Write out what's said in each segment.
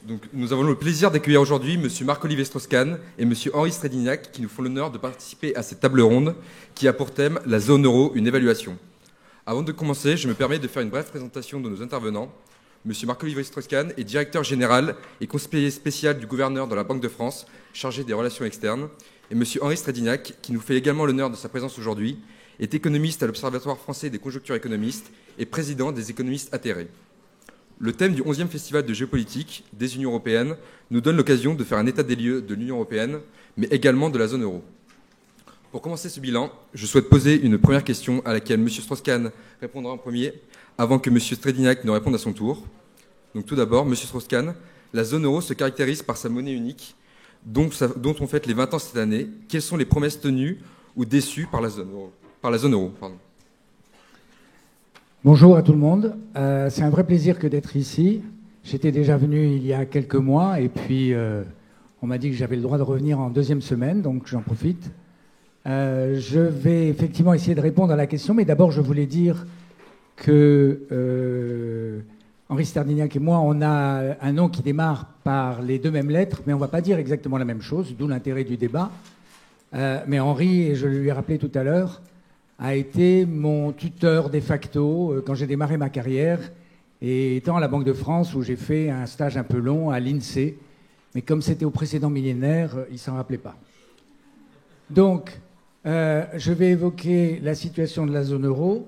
Donc, nous avons le plaisir d'accueillir aujourd'hui M. Marc-Olivier Strauss-Kahn et M. Henri Strédignac qui nous font l'honneur de participer à cette table ronde qui a pour thème la zone euro, une évaluation. Avant de commencer, je me permets de faire une brève présentation de nos intervenants. M. Marc-Olivier Strauss-Kahn est directeur général et conseiller spécial du gouverneur de la Banque de France, chargé des relations externes. Et M. Henri Strédignac, qui nous fait également l'honneur de sa présence aujourd'hui, est économiste à l'Observatoire français des conjonctures économistes et président des économistes atterrés. Le thème du 11e Festival de géopolitique des Unions européennes nous donne l'occasion de faire un état des lieux de l'Union européenne, mais également de la zone euro. Pour commencer ce bilan, je souhaite poser une première question à laquelle M. Strauss-Kahn répondra en premier, avant que M. Strédignac ne réponde à son tour. Donc tout d'abord, M. Strauss-Kahn, la zone euro se caractérise par sa monnaie unique, dont on fête les 20 ans cette année. Quelles sont les promesses tenues ou déçues par la zone euro, Bonjour à tout le monde. C'est un vrai plaisir que d'être ici. J'étais déjà venu il y a quelques mois et puis on m'a dit que j'avais le droit de revenir en deuxième semaine, donc j'en profite. Je vais effectivement essayer de répondre à la question, mais d'abord je voulais dire que Henri Strédignac et moi, on a un nom qui démarre par les deux mêmes lettres, mais on ne va pas dire exactement la même chose, d'où l'intérêt du débat. Mais Henri, et je lui ai rappelé tout à l'heure, a été mon tuteur de facto quand j'ai démarré ma carrière, et étant à la Banque de France où j'ai fait un stage un peu long à l'INSEE, mais comme c'était au précédent millénaire, il ne s'en rappelait pas. Donc, je vais évoquer la situation de la zone euro,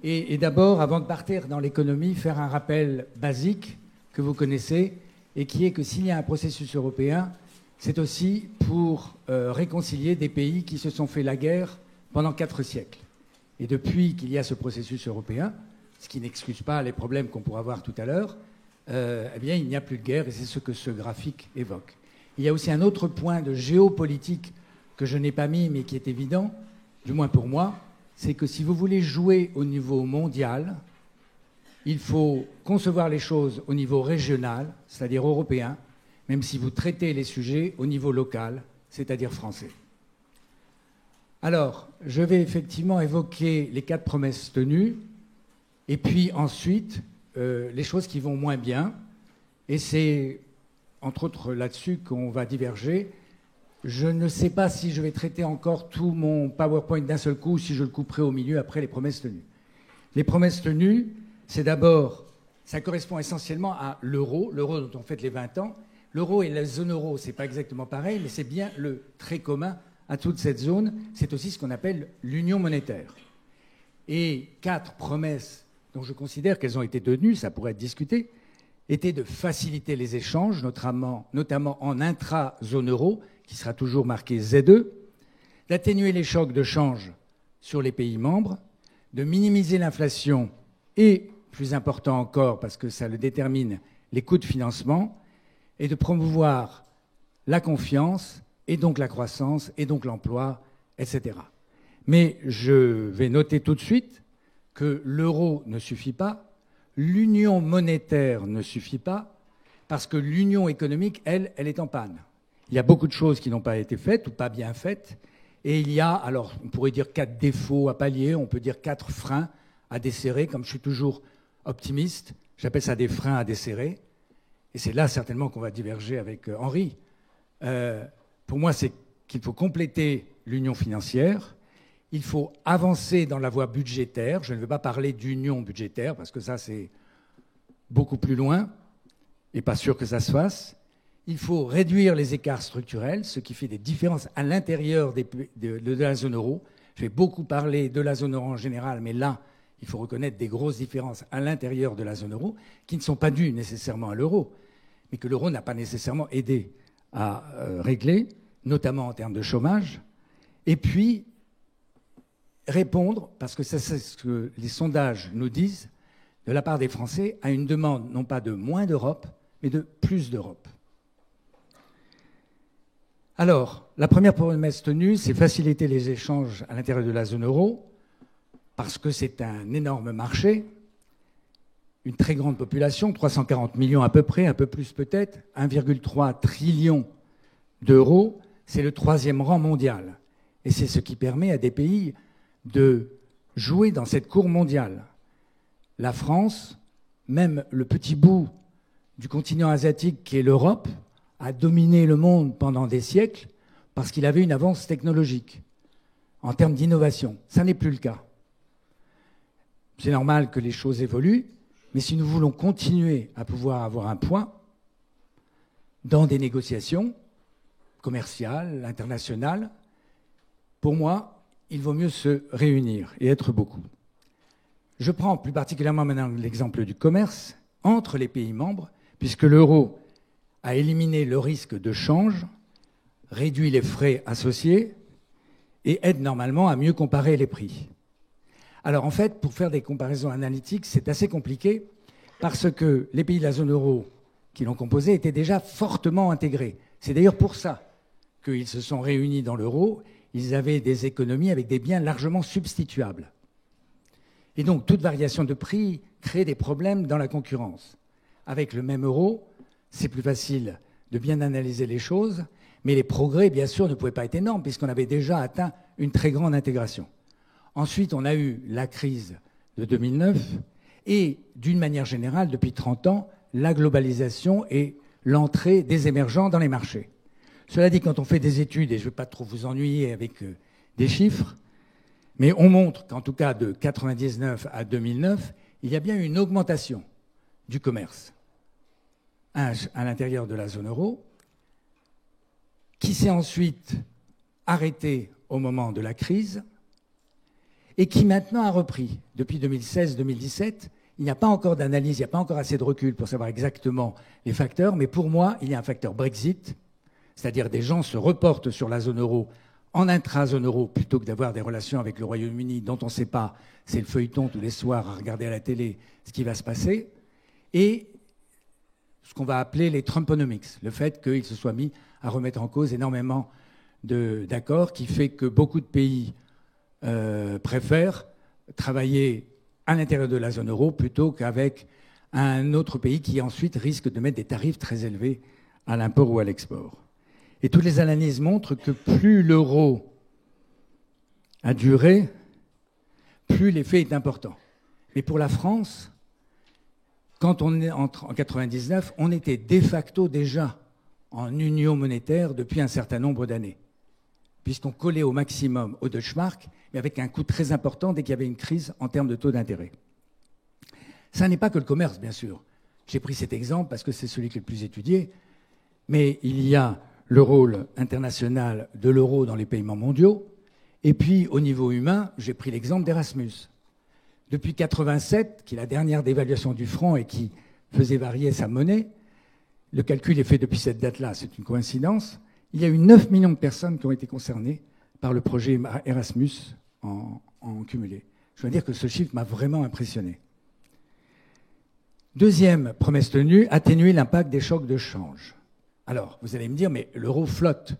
et d'abord, avant de partir dans l'économie, faire un rappel basique que vous connaissez, et qui est que s'il y a un processus européen, c'est aussi pour réconcilier des pays qui se sont fait la guerre pendant 4 siècles. Et depuis qu'il y a ce processus européen, ce qui n'excuse pas les problèmes qu'on pourra voir tout à l'heure, eh bien, il n'y a plus de guerre, et c'est ce que ce graphique évoque. Il y a aussi un autre point de géopolitique que je n'ai pas mis, mais qui est évident, du moins pour moi, c'est que si vous voulez jouer au niveau mondial, il faut concevoir les choses au niveau régional, c'est-à-dire européen, même si vous traitez les sujets au niveau local, c'est-à-dire français. Alors, je vais effectivement évoquer les 4 promesses tenues, et puis ensuite, les choses qui vont moins bien, et c'est entre autres là-dessus qu'on va diverger. Je ne sais pas si je vais traiter encore tout mon PowerPoint d'un seul coup, ou si je le couperai au milieu après les promesses tenues. Les promesses tenues, c'est d'abord, ça correspond essentiellement à l'euro dont on fête les 20 ans. L'euro et la zone euro, c'est pas exactement pareil, mais c'est bien le trait commun à toute cette zone. C'est aussi ce qu'on appelle l'union monétaire. Et 4 promesses dont je considère qu'elles ont été tenues, ça pourrait être discuté, étaient de faciliter les échanges, notamment en intra-zone euro, qui sera toujours marqué ZE, d'atténuer les chocs de change sur les pays membres, de minimiser l'inflation et, plus important encore, parce que ça le détermine, les coûts de financement, et de promouvoir la confiance, et donc la croissance, et donc l'emploi, etc. Mais je vais noter tout de suite que l'euro ne suffit pas, l'union monétaire ne suffit pas, parce que l'union économique, elle est en panne. Il y a beaucoup de choses qui n'ont pas été faites ou pas bien faites, et il y a, alors on pourrait dire 4 défauts à pallier, on peut dire 4 freins à desserrer, comme je suis toujours optimiste, j'appelle ça des freins à desserrer, et c'est là certainement qu'on va diverger avec Henri. Pour moi, c'est qu'il faut compléter l'union financière, il faut avancer dans la voie budgétaire, je ne veux pas parler d'union budgétaire, parce que ça c'est beaucoup plus loin, et pas sûr que ça se fasse. Il faut réduire les écarts structurels, ce qui fait des différences à l'intérieur de la zone euro. Je vais beaucoup parler de la zone euro en général, mais là, il faut reconnaître des grosses différences à l'intérieur de la zone euro, qui ne sont pas dues nécessairement à l'euro, mais que l'euro n'a pas nécessairement aidé à régler, notamment en termes de chômage. Et puis, répondre, parce que c'est ce que les sondages nous disent, de la part des Français, à une demande non pas de moins d'Europe, mais de plus d'Europe. Alors, la première promesse tenue, c'est faciliter les échanges à l'intérieur de la zone euro, parce que c'est un énorme marché, une très grande population, 340 millions à peu près, un peu plus peut-être, 1,3 trillion d'euros, c'est le 3e rang mondial. Et c'est ce qui permet à des pays de jouer dans cette cour mondiale. La France, même le petit bout du continent asiatique qui est l'Europe a dominé le monde pendant des siècles parce qu'il avait une avance technologique en termes d'innovation. Ça n'est plus le cas. C'est normal que les choses évoluent, mais si nous voulons continuer à pouvoir avoir un poids dans des négociations commerciales, internationales, pour moi, il vaut mieux se réunir et être beaucoup. Je prends plus particulièrement maintenant l'exemple du commerce entre les pays membres, puisque l'euro a éliminé le risque de change, réduit les frais associés et aide normalement à mieux comparer les prix. Alors en fait, pour faire des comparaisons analytiques, c'est assez compliqué parce que les pays de la zone euro qui l'ont composé étaient déjà fortement intégrés. C'est d'ailleurs pour ça qu'ils se sont réunis dans l'euro. Ils avaient des économies avec des biens largement substituables. Et donc toute variation de prix crée des problèmes dans la concurrence. Avec le même euro, c'est plus facile de bien analyser les choses, mais les progrès, bien sûr, ne pouvaient pas être énormes puisqu'on avait déjà atteint une très grande intégration. Ensuite, on a eu la crise de 2009 et, d'une manière générale, depuis 30 ans, la globalisation et l'entrée des émergents dans les marchés. Cela dit, quand on fait des études, et je ne vais pas trop vous ennuyer avec des chiffres, mais on montre qu'en tout cas de 1999 à 2009, il y a bien une augmentation du commerce à l'intérieur de la zone euro, qui s'est ensuite arrêtée au moment de la crise et qui maintenant a repris. Depuis 2016-2017, il n'y a pas encore d'analyse, il n'y a pas encore assez de recul pour savoir exactement les facteurs, mais pour moi, il y a un facteur Brexit, c'est-à-dire des gens se reportent sur la zone euro en intra-zone euro plutôt que d'avoir des relations avec le Royaume-Uni dont on ne sait pas, c'est le feuilleton tous les soirs à regarder à la télé ce qui va se passer, et ce qu'on va appeler les Trumponomics, le fait qu'ils se soient mis à remettre en cause énormément d'accords qui fait que beaucoup de pays préfèrent travailler à l'intérieur de la zone euro plutôt qu'avec un autre pays qui ensuite risque de mettre des tarifs très élevés à l'import ou à l'export. Et toutes les analyses montrent que plus l'euro a duré, plus l'effet est important. Mais pour la France, quand on est en 1999, on était de facto déjà en union monétaire depuis un certain nombre d'années, puisqu'on collait au maximum au Deutschmark, mais avec un coût très important dès qu'il y avait une crise en termes de taux d'intérêt. Ça n'est pas que le commerce, bien sûr. J'ai pris cet exemple parce que c'est celui qui est le plus étudié, mais il y a le rôle international de l'euro dans les paiements mondiaux, et puis au niveau humain, j'ai pris l'exemple d'Erasmus. Depuis 1987, qui est la dernière dévaluation du franc et qui faisait varier sa monnaie, le calcul est fait depuis cette date-là, c'est une coïncidence, il y a eu 9 millions de personnes qui ont été concernées par le projet Erasmus en cumulé. Je dois dire que ce chiffre m'a vraiment impressionné. Deuxième promesse tenue, atténuer l'impact des chocs de change. Alors, vous allez me dire, mais l'euro flotte,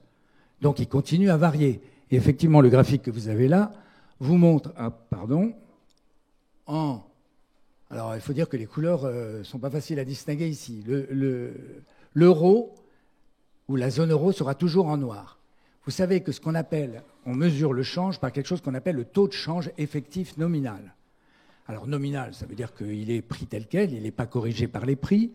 donc il continue à varier. Et effectivement, le graphique que vous avez là vous montre, alors il faut dire que les couleurs ne sont pas faciles à distinguer ici. L'euro, ou la zone euro, sera toujours en noir. Vous savez que on mesure le change par quelque chose qu'on appelle le taux de change effectif nominal. Alors nominal, ça veut dire qu'il est pris tel quel, il n'est pas corrigé par les prix.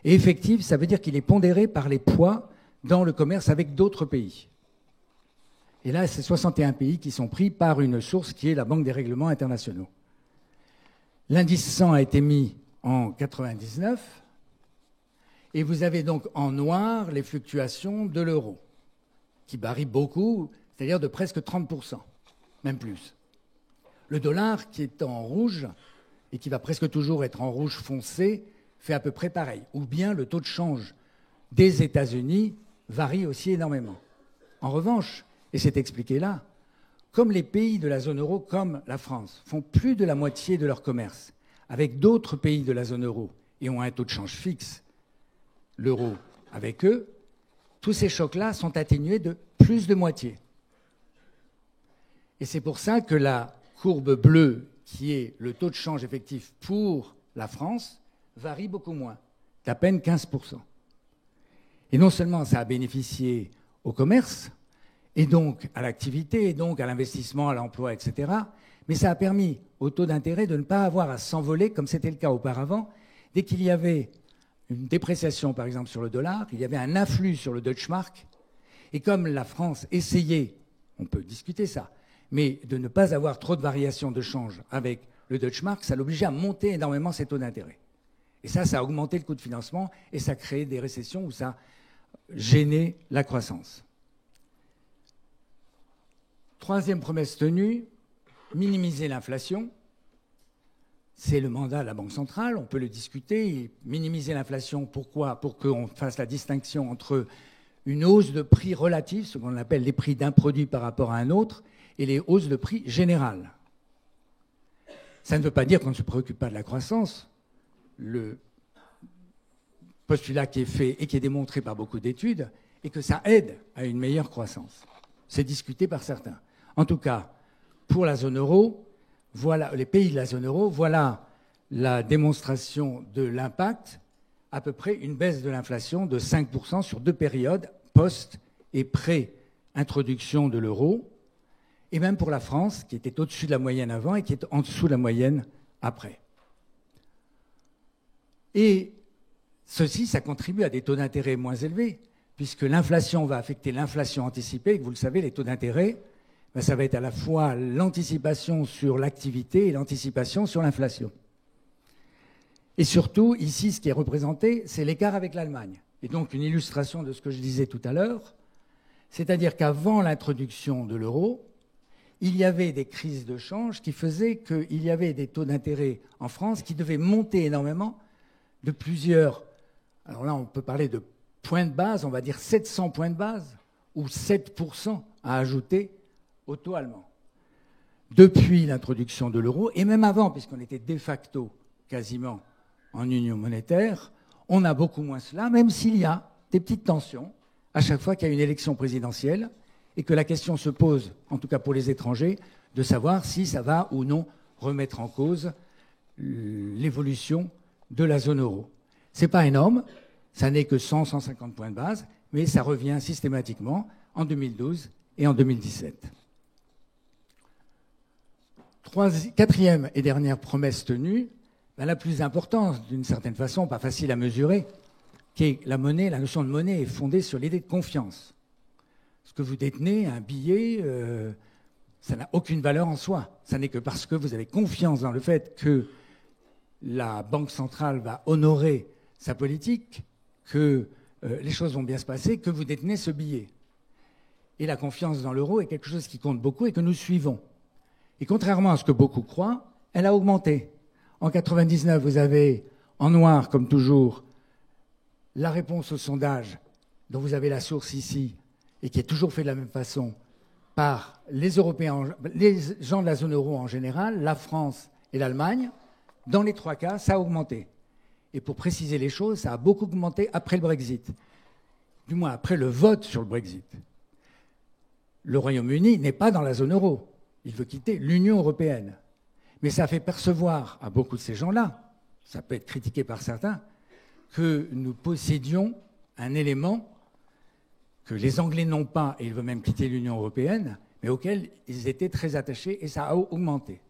Et effectif, ça veut dire qu'il est pondéré par les poids dans le commerce avec d'autres pays. Et là, c'est 61 pays qui sont pris par une source qui est la Banque des règlements internationaux. L'indice 100 a été mis en 1999, et vous avez donc en noir les fluctuations de l'euro, qui varient beaucoup, c'est-à-dire de presque 30%, même plus. Le dollar, qui est en rouge, et qui va presque toujours être en rouge foncé, fait à peu près pareil. Ou bien le taux de change des États-Unis varie aussi énormément. En revanche, et c'est expliqué là, comme les pays de la zone euro, comme la France, font plus de la moitié de leur commerce avec d'autres pays de la zone euro et ont un taux de change fixe, l'euro avec eux, tous ces chocs-là sont atténués de plus de moitié. Et c'est pour ça que la courbe bleue, qui est le taux de change effectif pour la France, varie beaucoup moins, d'à peine 15%. Et non seulement ça a bénéficié au commerce, et donc à l'activité, et donc à l'investissement, à l'emploi, etc., mais ça a permis au taux d'intérêt de ne pas avoir à s'envoler, comme c'était le cas auparavant, dès qu'il y avait une dépréciation, par exemple, sur le dollar, il y avait un afflux sur le Deutsche Mark, et comme la France essayait, on peut discuter ça, mais de ne pas avoir trop de variations de change avec le Deutsche Mark, ça l'obligeait à monter énormément ses taux d'intérêt. Et ça a augmenté le coût de financement et ça a créé des récessions où ça gênait la croissance. Troisième promesse tenue, minimiser l'inflation. C'est le mandat de la Banque centrale, on peut le discuter. Minimiser l'inflation, pourquoi? Pour qu'on fasse la distinction entre une hausse de prix relative, ce qu'on appelle les prix d'un produit par rapport à un autre, et les hausses de prix générales. Ça ne veut pas dire qu'on ne se préoccupe pas de la croissance. Le postulat qui est fait et qui est démontré par beaucoup d'études est que ça aide à une meilleure croissance. C'est discuté par certains. En tout cas, pour la zone euro, voilà, les pays de la zone euro, voilà la démonstration de l'impact, à peu près une baisse de l'inflation de 5% sur 2 périodes, post- et pré-introduction de l'euro, et même pour la France, qui était au-dessus de la moyenne avant et qui est en dessous de la moyenne après. Et ceci, ça contribue à des taux d'intérêt moins élevés, puisque l'inflation va affecter l'inflation anticipée, et que vous le savez, les taux d'intérêt, ben ça va être à la fois l'anticipation sur l'activité et l'anticipation sur l'inflation. Et surtout, ici, ce qui est représenté, c'est l'écart avec l'Allemagne. Et donc, une illustration de ce que je disais tout à l'heure, c'est-à-dire qu'avant l'introduction de l'euro, il y avait des crises de change qui faisaient qu'il y avait des taux d'intérêt en France qui devaient monter énormément de plusieurs... Alors là, on peut parler de points de base, on va dire 700 points de base, ou 7% à ajouter au taux allemand. Depuis l'introduction de l'euro, et même avant, puisqu'on était de facto quasiment en union monétaire, on a beaucoup moins cela, même s'il y a des petites tensions à chaque fois qu'il y a une élection présidentielle et que la question se pose, en tout cas pour les étrangers, de savoir si ça va ou non remettre en cause l'évolution de la zone euro. Ce n'est pas énorme, ça n'est que 100-150 points de base, mais ça revient systématiquement en 2012 et en 2017. Quatrième et dernière promesse tenue, la plus importante, d'une certaine façon, pas facile à mesurer, qui est la monnaie. La notion de monnaie est fondée sur l'idée de confiance. Ce que vous détenez, un billet, ça n'a aucune valeur en soi. Ça n'est que parce que vous avez confiance dans le fait que la Banque centrale va honorer sa politique, que les choses vont bien se passer, que vous détenez ce billet. Et la confiance dans l'euro est quelque chose qui compte beaucoup et que nous suivons. Et contrairement à ce que beaucoup croient, elle a augmenté. En 1999, vous avez, en noir, comme toujours, la réponse au sondage, dont vous avez la source ici, et qui est toujours fait de la même façon, par les Européens, les gens de la zone euro en général, la France et l'Allemagne. Dans les trois cas, ça a augmenté. Et pour préciser les choses, ça a beaucoup augmenté après le Brexit. Du moins, après le vote sur le Brexit. Le Royaume-Uni n'est pas dans la zone euro. Il veut quitter l'Union européenne. Mais ça fait percevoir à beaucoup de ces gens-là, ça peut être critiqué par certains, que nous possédions un élément que les Anglais n'ont pas, et ils veulent même quitter l'Union européenne, mais auquel ils étaient très attachés, et ça a augmenté.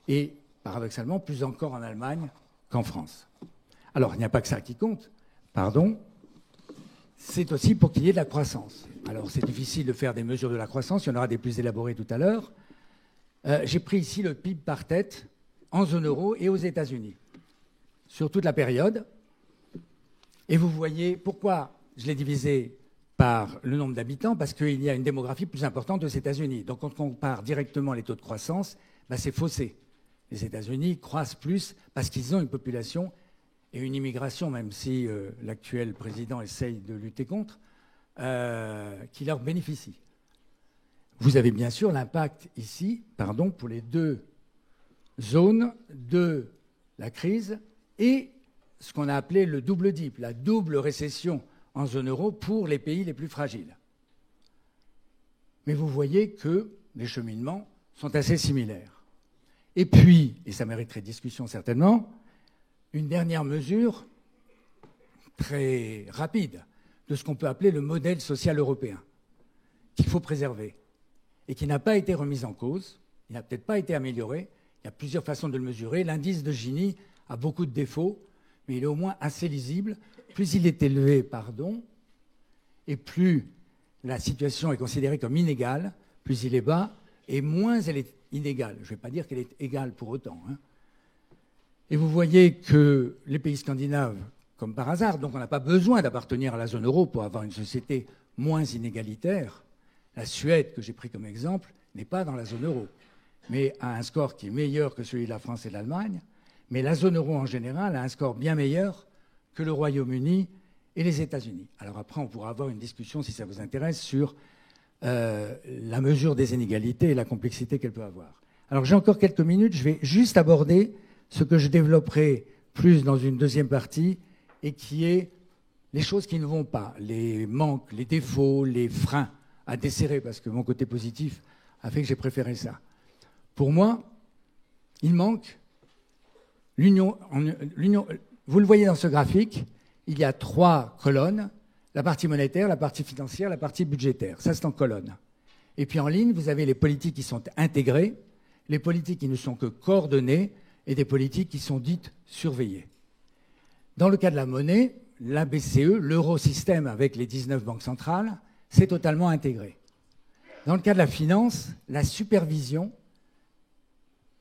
Et paradoxalement, plus encore en Allemagne qu'en France. Alors, il n'y a pas que ça qui compte, pardon, c'est aussi pour qu'il y ait de la croissance. Alors, c'est difficile de faire des mesures de la croissance, il y en aura des plus élaborées tout à l'heure. J'ai pris ici le PIB par tête en zone euro et aux États-Unis, sur toute la période. Et vous voyez pourquoi je l'ai divisé par le nombre d'habitants, parce qu'il y a une démographie plus importante aux États-Unis. Donc, quand on compare directement les taux de croissance, c'est faussé. Les États-Unis croissent plus parce qu'ils ont une population et une immigration, même si l'actuel président essaye de lutter contre, qui leur bénéficie. Vous avez bien sûr l'impact ici, pour les deux zones de la crise et ce qu'on a appelé le double dip, la double récession en zone euro pour les pays les plus fragiles. Mais vous voyez que les cheminements sont assez similaires. Et puis, et ça mériterait discussion certainement, une dernière mesure très rapide de ce qu'on peut appeler le modèle social européen, qu'il faut préserver et qui n'a pas été remis en cause, il n'a peut-être pas été amélioré, il y a plusieurs façons de le mesurer. L'indice de Gini a beaucoup de défauts, mais il est au moins assez lisible. Plus il est élevé, pardon, et plus la situation est considérée comme inégale, plus il est bas, et moins elle est inégale. Je ne vais pas dire qu'elle est égale pour autant. Hein. Et vous voyez que les pays scandinaves, comme par hasard, donc on n'a pas besoin d'appartenir à la zone euro pour avoir une société moins inégalitaire. La Suède, que j'ai pris comme exemple, n'est pas dans la zone euro, mais a un score qui est meilleur que celui de la France et de l'Allemagne. Mais la zone euro en général a un score bien meilleur que le Royaume-Uni et les États-Unis. Alors après, on pourra avoir une discussion, si ça vous intéresse, sur la mesure des inégalités et la complexité qu'elle peut avoir. Alors j'ai encore quelques minutes, je vais juste aborder ce que je développerai plus dans une deuxième partie, et qui est les choses qui ne vont pas, les manques, les défauts, les freins à desserrer, parce que mon côté positif a fait que j'ai préféré ça. Pour moi, il manque l'union. Vous le voyez dans ce graphique, il y a 3 colonnes, la partie monétaire, la partie financière, la partie budgétaire. Ça, c'est en colonne. Et puis en ligne, vous avez les politiques qui sont intégrées, les politiques qui ne sont que coordonnées, et des politiques qui sont dites surveillées. Dans le cas de la monnaie, la BCE, l'eurosystème avec les 19 banques centrales, c'est totalement intégré. Dans le cas de la finance, la supervision,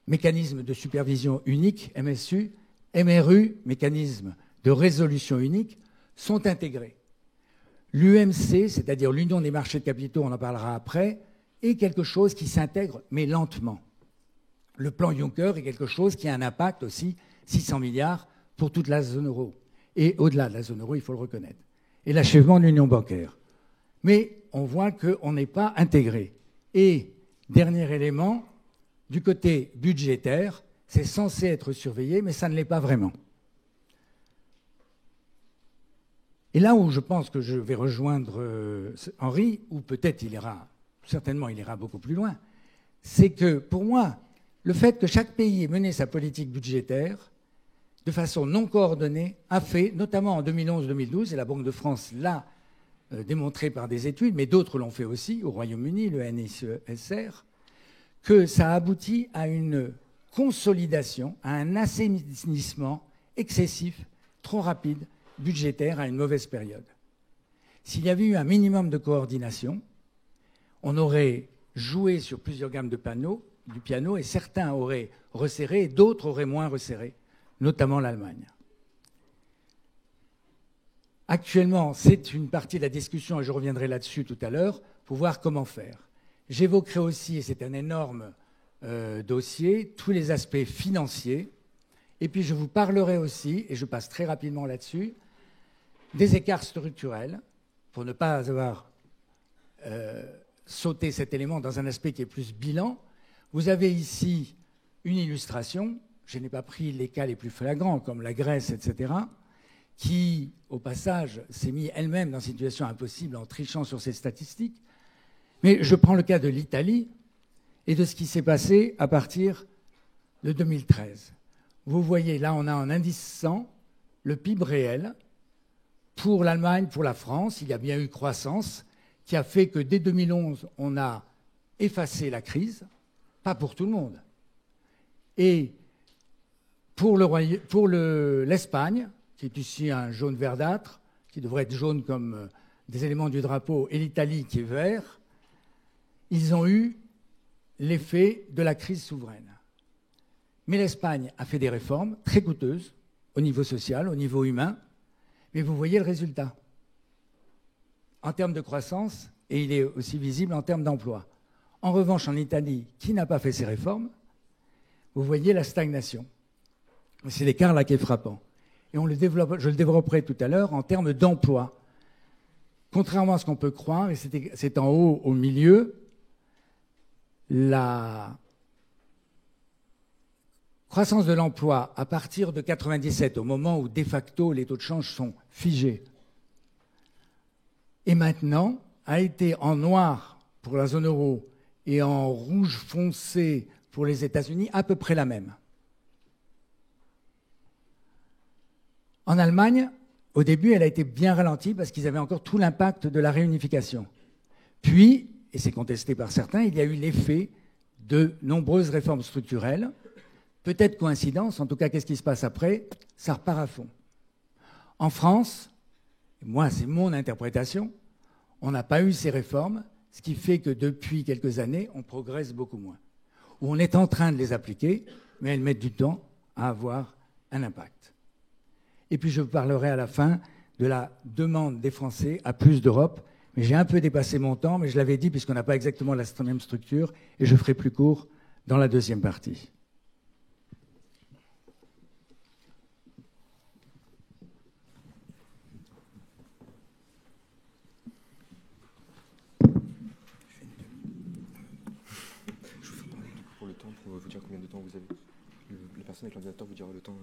mécanisme de supervision unique, MSU, MRU, mécanisme de résolution unique, sont intégrés. L'UMC, c'est-à-dire l'Union des marchés de capitaux, on en parlera après, est quelque chose qui s'intègre, mais lentement. Le plan Juncker est quelque chose qui a un impact aussi, 600 milliards pour toute la zone euro. Et au-delà de la zone euro, il faut le reconnaître. Et l'achèvement de l'union bancaire. Mais on voit qu'on n'est pas intégré. Et, dernier élément, du côté budgétaire, c'est censé être surveillé, mais ça ne l'est pas vraiment. Et là où je pense que je vais rejoindre Henri, ou peut-être certainement il ira beaucoup plus loin, c'est que pour moi, le fait que chaque pays ait mené sa politique budgétaire de façon non coordonnée a fait, notamment en 2011-2012, et la Banque de France l'a démontré par des études, mais d'autres l'ont fait aussi, au Royaume-Uni, le NSR, que ça aboutit à une consolidation, à un assainissement excessif, trop rapide, budgétaire, à une mauvaise période. S'il y avait eu un minimum de coordination, on aurait joué sur plusieurs gammes du piano, et certains auraient resserré et d'autres auraient moins resserré, notamment l'Allemagne. Actuellement, c'est une partie de la discussion, et je reviendrai là-dessus tout à l'heure, pour voir comment faire. J'évoquerai aussi, et c'est un énorme dossier, tous les aspects financiers, et puis je vous parlerai aussi, et je passe très rapidement là-dessus, des écarts structurels, pour ne pas avoir sauté cet élément dans un aspect qui est plus bilan. Vous avez ici une illustration, je n'ai pas pris les cas les plus flagrants, comme la Grèce, etc., qui, au passage, s'est mise elle-même dans une situation impossible en trichant sur ses statistiques. Mais je prends le cas de l'Italie et de ce qui s'est passé à partir de 2013. Vous voyez, là, on a un indice 100, le PIB réel. Pour l'Allemagne, pour la France, il y a bien eu croissance, qui a fait que dès 2011, on a effacé la crise. Pas pour tout le monde. Et pour l'Espagne, qui est ici un jaune verdâtre, qui devrait être jaune comme des éléments du drapeau, et l'Italie qui est vert, ils ont eu l'effet de la crise souveraine. Mais l'Espagne a fait des réformes très coûteuses au niveau social, au niveau humain, mais vous voyez le résultat. En termes de croissance, et il est aussi visible en termes d'emploi. En revanche, en Italie, qui n'a pas fait ces réformes, vous voyez la stagnation. C'est l'écart là qui est frappant. Et je le développerai tout à l'heure en termes d'emploi. Contrairement à ce qu'on peut croire, et c'est en haut au milieu, la croissance de l'emploi à partir de 1997, au moment où de facto les taux de change sont figés, et maintenant a été en noir pour la zone euro et en rouge foncé pour les États-Unis, à peu près la même. En Allemagne, au début, elle a été bien ralentie parce qu'ils avaient encore tout l'impact de la réunification. Puis, et c'est contesté par certains, il y a eu l'effet de nombreuses réformes structurelles. Peut-être coïncidence, en tout cas, qu'est-ce qui se passe après? Ça repart à fond. En France, moi c'est mon interprétation, on n'a pas eu ces réformes, ce qui fait que depuis quelques années, on progresse beaucoup moins. Ou on est en train de les appliquer, mais elles mettent du temps à avoir un impact. Et puis je parlerai à la fin de la demande des Français à plus d'Europe. Mais j'ai un peu dépassé mon temps, mais je l'avais dit puisqu'on n'a pas exactement la même structure, et je ferai plus court dans la deuxième partie. Je vous fais parler du coup pour le temps, pour vous dire combien de temps vous avez. La personne avec l'ordinateur vous dira le temps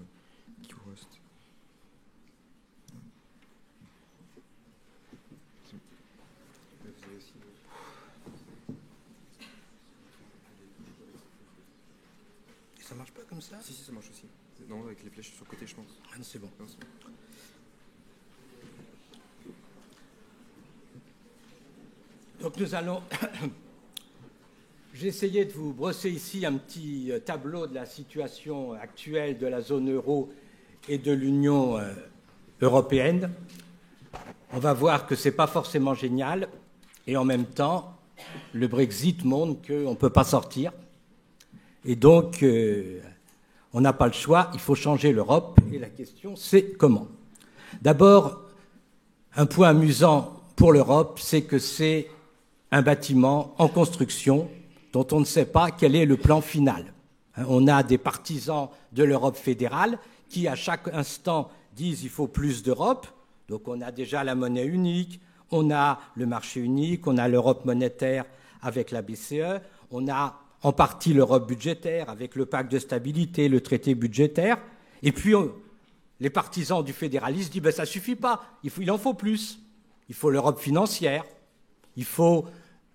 qui vous reste. Vous avez aussi... Et ça marche pas comme ça? Si, ça marche aussi. Non, avec les flèches sur le côté, je pense. Ah non, c'est bon. Non, c'est bon. Donc nous allons... J'ai essayé de vous brosser ici un petit tableau de la situation actuelle de la zone euro et de l'Union européenne. On va voir que ce n'est pas forcément génial, et en même temps, le Brexit montre qu'on ne peut pas sortir. Et donc, on n'a pas le choix, il faut changer l'Europe, et la question, c'est comment. D'abord, un point amusant pour l'Europe, c'est que c'est un bâtiment en construction dont on ne sait pas quel est le plan final. On a des partisans de l'Europe fédérale qui, à chaque instant, disent qu'il faut plus d'Europe. Donc on a déjà la monnaie unique, on a le marché unique, on a l'Europe monétaire avec la BCE, on a en partie l'Europe budgétaire avec le pacte de stabilité, le traité budgétaire. Et puis les partisans du fédéralisme disent ça ne suffit pas, il en faut plus. Il faut l'Europe financière, il faut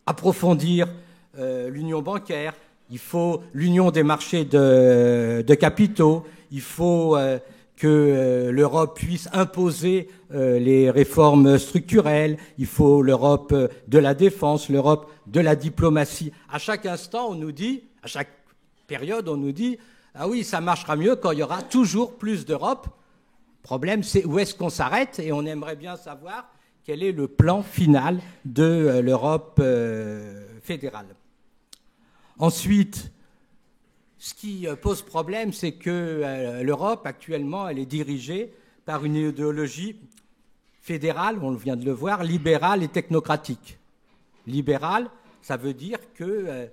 approfondir l'union bancaire, il faut l'union des marchés de capitaux, il faut que l'Europe puisse imposer les réformes structurelles, il faut l'Europe de la défense, l'Europe de la diplomatie. À chaque instant, on nous dit, à chaque période, on nous dit « Ah oui, ça marchera mieux quand il y aura toujours plus d'Europe ». Le problème, c'est où est-ce qu'on s'arrête, et on aimerait bien savoir quel est le plan final de l'Europe fédérale. Ensuite, ce qui pose problème, c'est que l'Europe, actuellement, elle est dirigée par une idéologie fédérale, on vient de le voir, libérale et technocratique. Libérale, ça veut dire que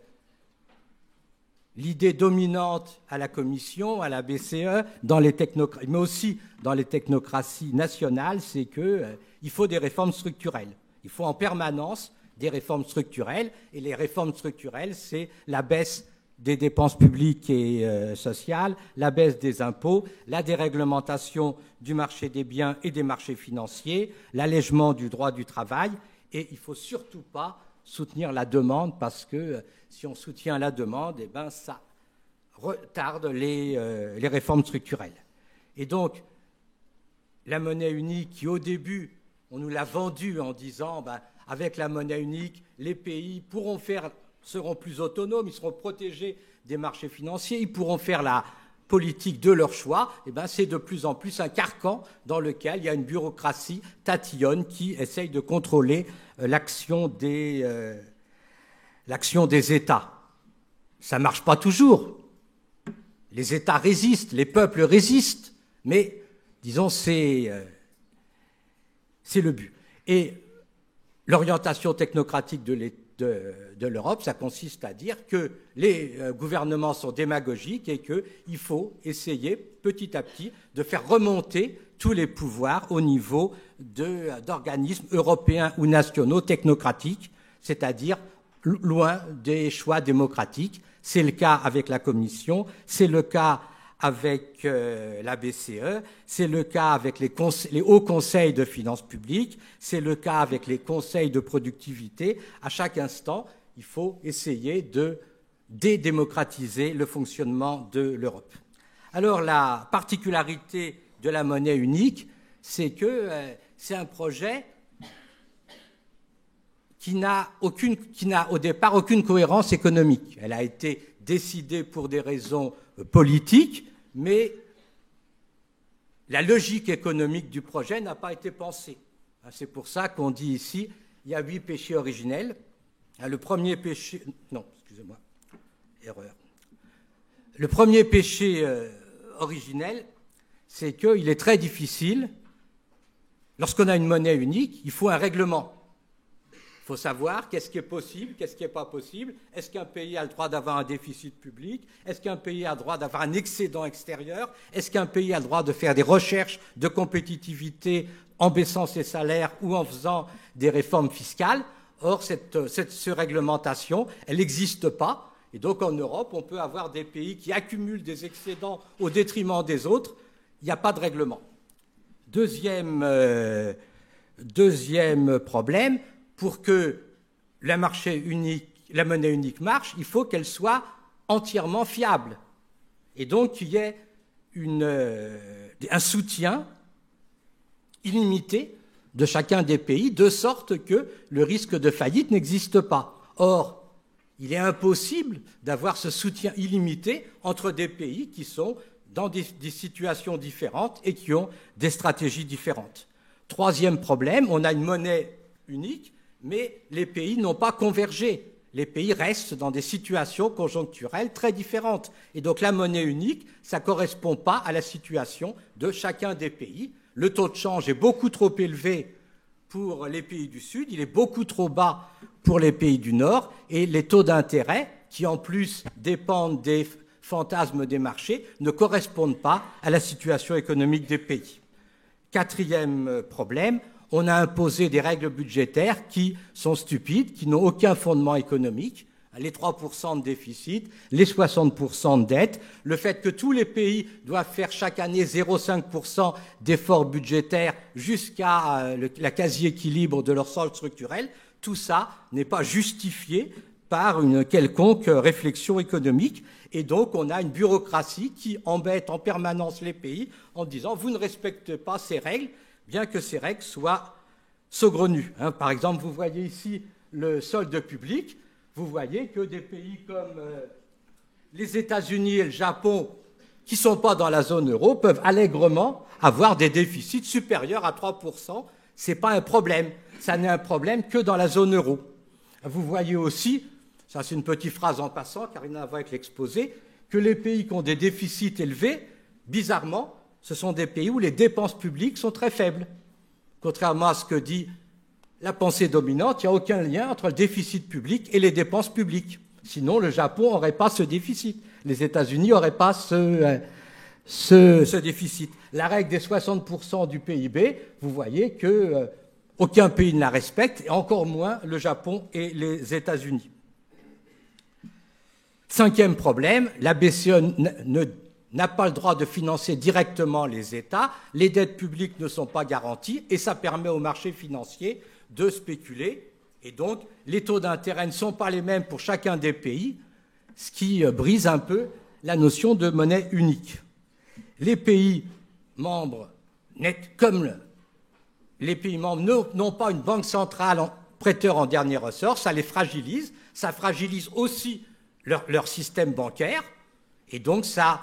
l'idée dominante à la Commission, à la BCE, mais aussi dans les technocraties nationales, c'est qu'il faut des réformes structurelles. Il faut en permanence des réformes structurelles, et les réformes structurelles, c'est la baisse des dépenses publiques et sociales, la baisse des impôts, la déréglementation du marché des biens et des marchés financiers, l'allègement du droit du travail, et il ne faut surtout pas soutenir la demande, parce que si on soutient la demande, eh ben, ça retarde les réformes structurelles. Et donc, la monnaie unique qui, au début, on nous l'a vendue en disant avec la monnaie unique, les pays seront plus autonomes, ils seront protégés des marchés financiers, ils pourront faire la politique de leur choix. Et ben, c'est de plus en plus un carcan dans lequel il y a une bureaucratie tatillonne qui essaye de contrôler l'action des États. Ça ne marche pas toujours. Les États résistent, les peuples résistent, mais disons, c'est le but. Et l'orientation technocratique de l'Europe, ça consiste à dire que les gouvernements sont démagogiques et qu'il faut essayer petit à petit de faire remonter tous les pouvoirs au niveau d'organismes européens ou nationaux technocratiques, c'est-à-dire loin des choix démocratiques. C'est le cas avec la Commission, c'est le cas avec la BCE, c'est le cas avec les hauts conseils de finances publiques, c'est le cas avec les conseils de productivité. À chaque instant, il faut essayer de dédémocratiser le fonctionnement de l'Europe. Alors, la particularité de la monnaie unique, c'est que c'est un projet qui n'a au départ aucune cohérence économique. Elle a été décidée pour des raisons politiques, mais la logique économique du projet n'a pas été pensée. C'est pour ça qu'on dit ici, il y a 8 péchés originels. Le premier péché... Non, excusez-moi, erreur. Le premier péché originel, c'est qu'il est très difficile, lorsqu'on a une monnaie unique, il faut un règlement. Il faut savoir qu'est-ce qui est possible, qu'est-ce qui n'est pas possible. Est-ce qu'un pays a le droit d'avoir un déficit public? Est-ce qu'un pays a le droit d'avoir un excédent extérieur? Est-ce qu'un pays a le droit de faire des recherches de compétitivité en baissant ses salaires ou en faisant des réformes fiscales? Or, cette réglementation, elle n'existe pas. Et donc, en Europe, on peut avoir des pays qui accumulent des excédents au détriment des autres. Il n'y a pas de règlement. Deuxième problème, pour que la monnaie unique marche, il faut qu'elle soit entièrement fiable. Et donc, qu'il y ait un soutien illimité de chacun des pays, de sorte que le risque de faillite n'existe pas. Or, il est impossible d'avoir ce soutien illimité entre des pays qui sont dans des situations différentes et qui ont des stratégies différentes. Troisième problème, on a une monnaie unique, mais les pays n'ont pas convergé. Les pays restent dans des situations conjoncturelles très différentes. Et donc la monnaie unique, ça ne correspond pas à la situation de chacun des pays. Le taux de change est beaucoup trop élevé pour les pays du Sud, il est beaucoup trop bas pour les pays du Nord, et les taux d'intérêt, qui en plus dépendent des fantasmes des marchés, ne correspondent pas à la situation économique des pays. Quatrième problème, on a imposé des règles budgétaires qui sont stupides, qui n'ont aucun fondement économique. Les 3% de déficit, les 60% de dette, le fait que tous les pays doivent faire chaque année 0,5% d'efforts budgétaires jusqu'à la quasi-équilibre de leur solde structurel, tout ça n'est pas justifié par une quelconque réflexion économique. Et donc, on a une bureaucratie qui embête en permanence les pays en disant « vous ne respectez pas ces règles », bien que ces règles soient saugrenues. Par exemple, vous voyez ici le solde public. Vous voyez que des pays comme les États-Unis et le Japon, qui ne sont pas dans la zone euro, peuvent allègrement avoir des déficits supérieurs à 3%. Ce n'est pas un problème. Ça n'est un problème que dans la zone euro. Vous voyez aussi, ça c'est une petite phrase en passant, car il n'a à voir avec l'exposé, que les pays qui ont des déficits élevés, bizarrement, ce sont des pays où les dépenses publiques sont très faibles. Contrairement à ce que dit la pensée dominante, il n'y a aucun lien entre le déficit public et les dépenses publiques. Sinon, le Japon n'aurait pas ce déficit. Les États-Unis n'auraient pas ce déficit. La règle des 60% du PIB, vous voyez que aucun pays ne la respecte, et encore moins le Japon et les États-Unis. Cinquième problème, la BCE n'a pas le droit de financer directement les États, les dettes publiques ne sont pas garanties, et ça permet aux marchés financiers de spéculer, et donc les taux d'intérêt ne sont pas les mêmes pour chacun des pays, ce qui brise un peu la notion de monnaie unique. Les pays membres, comme les pays membres n'ont pas une banque centrale prêteur en dernier ressort, ça les fragilise, ça fragilise aussi leur système bancaire, et donc ça,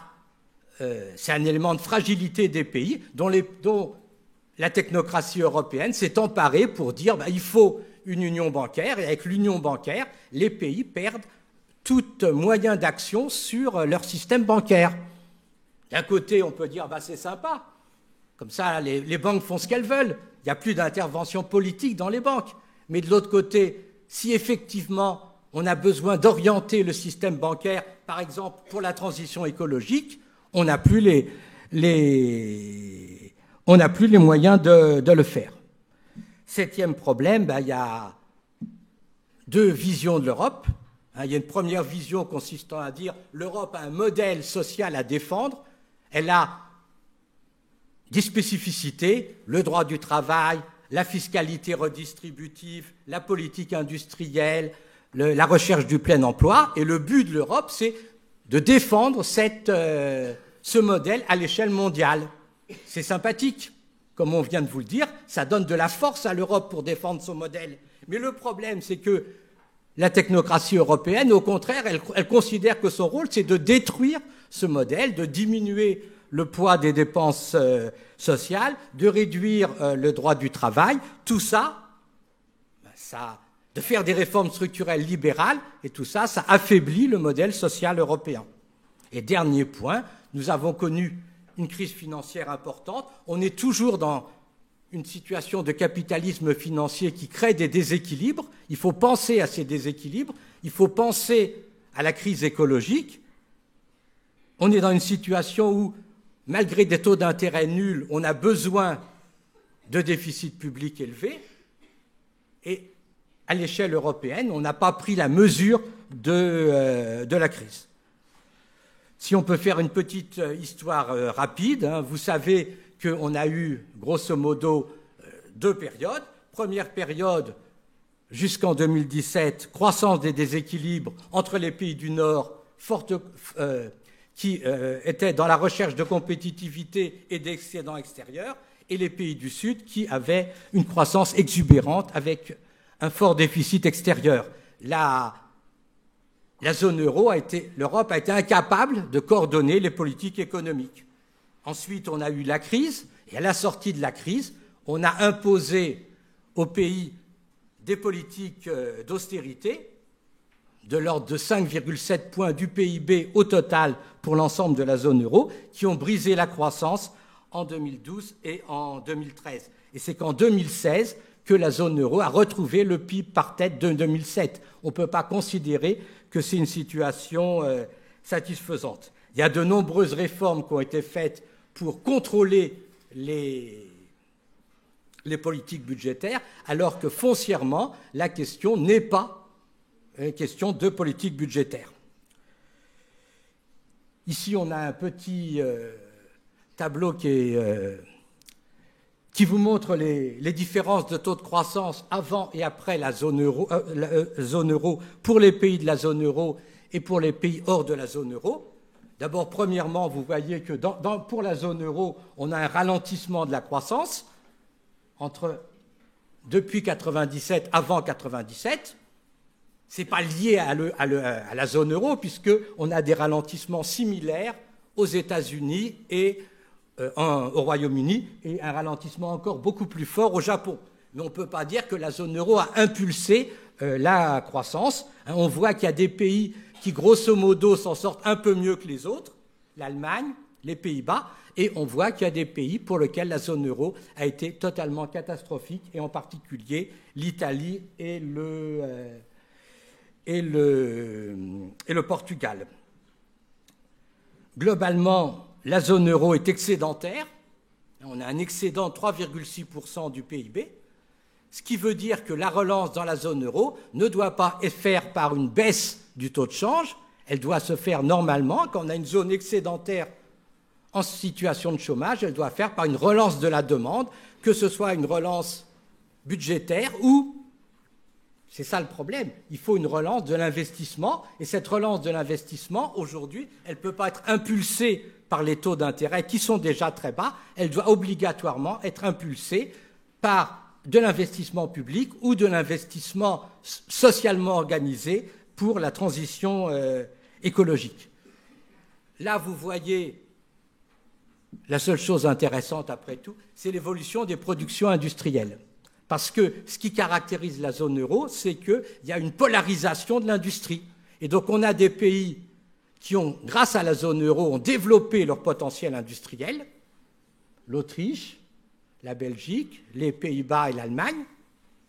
c'est un élément de fragilité des pays dont la technocratie européenne s'est emparée pour dire il faut une union bancaire, et avec l'union bancaire, les pays perdent tout moyen d'action sur leur système bancaire. D'un côté, on peut dire c'est sympa, comme ça les banques font ce qu'elles veulent, il n'y a plus d'intervention politique dans les banques. Mais de l'autre côté, si effectivement on a besoin d'orienter le système bancaire, par exemple pour la transition écologique, on n'a plus les moyens de le faire. Septième problème, il y a deux visions de l'Europe. Il y a une première vision consistant à dire l'Europe a un modèle social à défendre. Elle a des spécificités, le droit du travail, la fiscalité redistributive, la politique industrielle, la recherche du plein emploi. Et le but de l'Europe, c'est de défendre ce modèle à l'échelle mondiale. C'est sympathique. Comme on vient de vous le dire, ça donne de la force à l'Europe pour défendre son modèle. Mais le problème, c'est que la technocratie européenne, au contraire, elle considère que son rôle, c'est de détruire ce modèle, de diminuer le poids des dépenses sociales, de réduire le droit du travail, tout ça, de faire des réformes structurelles libérales, et tout ça, ça affaiblit le modèle social européen. Et dernier point, nous avons connu une crise financière importante. On est toujours dans une situation de capitalisme financier qui crée des déséquilibres. Il faut penser à ces déséquilibres. Il faut penser à la crise écologique. On est dans une situation où, malgré des taux d'intérêt nuls, on a besoin de déficits publics élevés. Et à l'échelle européenne, on n'a pas pris la mesure de la crise. Si on peut faire une petite histoire rapide, vous savez qu'on a eu, grosso modo, 2 périodes. Première période, jusqu'en 2017, croissance des déséquilibres entre les pays du Nord, qui étaient dans la recherche de compétitivité et d'excédents extérieurs, et les pays du Sud qui avaient une croissance exubérante avec un fort déficit extérieur. La zone euro l'Europe a été incapable de coordonner les politiques économiques. Ensuite, on a eu la crise, et à la sortie de la crise, on a imposé aux pays des politiques d'austérité de l'ordre de 5,7 points du PIB au total pour l'ensemble de la zone euro, qui ont brisé la croissance en 2012 et en 2013. Et c'est qu'en 2016 que la zone euro a retrouvé le PIB par tête de 2007. On ne peut pas considérer que c'est une situation satisfaisante. Il y a de nombreuses réformes qui ont été faites pour contrôler les politiques budgétaires, alors que foncièrement, la question n'est pas une question de politique budgétaire. Ici, on a un petit tableau qui vous montre les différences de taux de croissance avant et après la zone euro pour les pays de la zone euro et pour les pays hors de la zone euro. D'abord, premièrement, vous voyez que pour la zone euro, on a un ralentissement de la croissance depuis 1997, avant 1997. Ce n'est pas lié à la zone euro, puisqu'on a des ralentissements similaires aux États-Unis et au Royaume-Uni, et un ralentissement encore beaucoup plus fort au Japon. Mais on ne peut pas dire que la zone euro a impulsé la croissance. On voit qu'il y a des pays qui, grosso modo, s'en sortent un peu mieux que les autres, l'Allemagne, les Pays-Bas, et on voit qu'il y a des pays pour lesquels la zone euro a été totalement catastrophique, et en particulier l'Italie et le Portugal. Globalement, la zone euro est excédentaire. On a un excédent de 3,6% du PIB, ce qui veut dire que la relance dans la zone euro ne doit pas se faire par une baisse du taux de change. Elle doit se faire normalement, quand on a une zone excédentaire en situation de chômage, elle doit se faire par une relance de la demande, que ce soit une relance budgétaire ou, c'est ça le problème, il faut une relance de l'investissement, et cette relance de l'investissement, aujourd'hui, elle ne peut pas être impulsée par les taux d'intérêt qui sont déjà très bas, elle doit obligatoirement être impulsée par de l'investissement public ou de l'investissement socialement organisé pour la transition écologique. Là, vous voyez, la seule chose intéressante après tout, c'est l'évolution des productions industrielles. Parce que ce qui caractérise la zone euro, c'est qu'il y a une polarisation de l'industrie. Et donc on a des pays qui ont, grâce à la zone euro, ont développé leur potentiel industriel, l'Autriche, la Belgique, les Pays-Bas et l'Allemagne.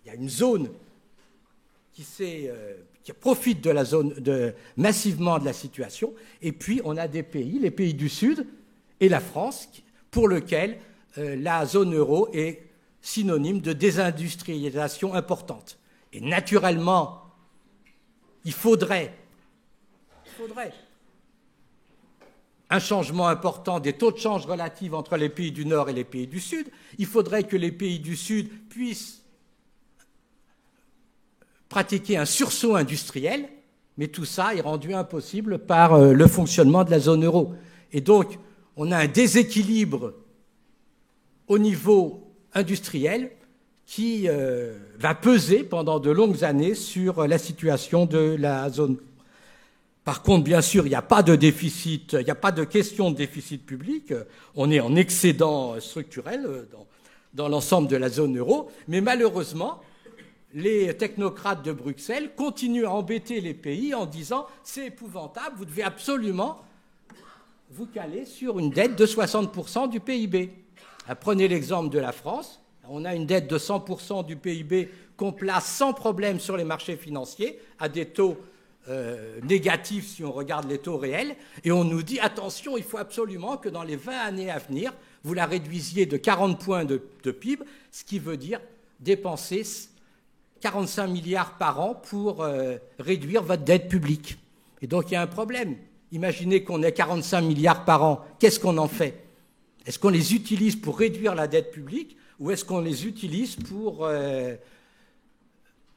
Il y a une zone qui profite de la zone massivement de la situation. Et puis on a des pays, les pays du Sud et la France, pour lesquels la zone euro est synonyme de désindustrialisation importante. Et naturellement, il faudrait un changement important des taux de change relatifs entre les pays du Nord et les pays du Sud. Il faudrait que les pays du Sud puissent pratiquer un sursaut industriel, mais tout ça est rendu impossible par le fonctionnement de la zone euro. Et donc, on a un déséquilibre au niveau industriel qui va peser pendant de longues années sur la situation de la zone. Par contre, bien sûr, il n'y a pas de déficit, il n'y a pas de question de déficit public. On est en excédent structurel dans l'ensemble de la zone euro. Mais malheureusement, les technocrates de Bruxelles continuent à embêter les pays en disant « c'est épouvantable, vous devez absolument vous caler sur une dette de 60% du PIB ». Prenez l'exemple de la France. On a une dette de 100% du PIB qu'on place sans problème sur les marchés financiers à des taux négatifs si on regarde les taux réels. Et on nous dit, attention, il faut absolument que dans les 20 années à venir, vous la réduisiez de 40 points de PIB, ce qui veut dire dépenser 45 milliards par an pour réduire votre dette publique. Et donc il y a un problème. Imaginez qu'on ait 45 milliards par an. Qu'est-ce qu'on en fait? Est-ce qu'on les utilise pour réduire la dette publique ou est-ce qu'on les utilise pour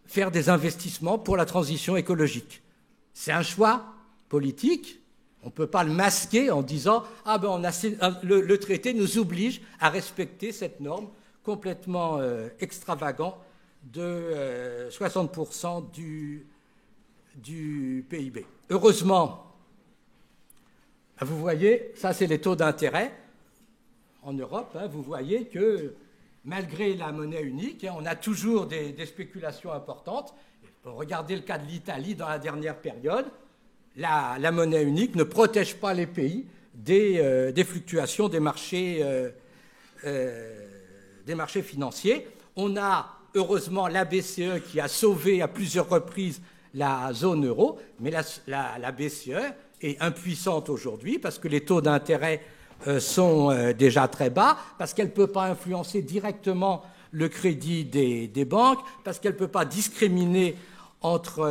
faire des investissements pour la transition écologique? C'est un choix politique. On ne peut pas le masquer en disant « Ah ben le traité nous oblige à respecter cette norme complètement extravagante de 60% du PIB. » Heureusement, vous voyez, ça c'est les taux d'intérêt en Europe. Vous voyez que malgré la monnaie unique, on a toujours des spéculations importantes. Regardez le cas de l'Italie dans la dernière période. La monnaie unique ne protège pas les pays des fluctuations des marchés financiers. On a heureusement la BCE qui a sauvé à plusieurs reprises la zone euro, mais la BCE est impuissante aujourd'hui parce que les taux d'intérêt sont déjà très bas, parce qu'elle ne peut pas influencer directement le crédit des banques, parce qu'elle ne peut pas discriminer entre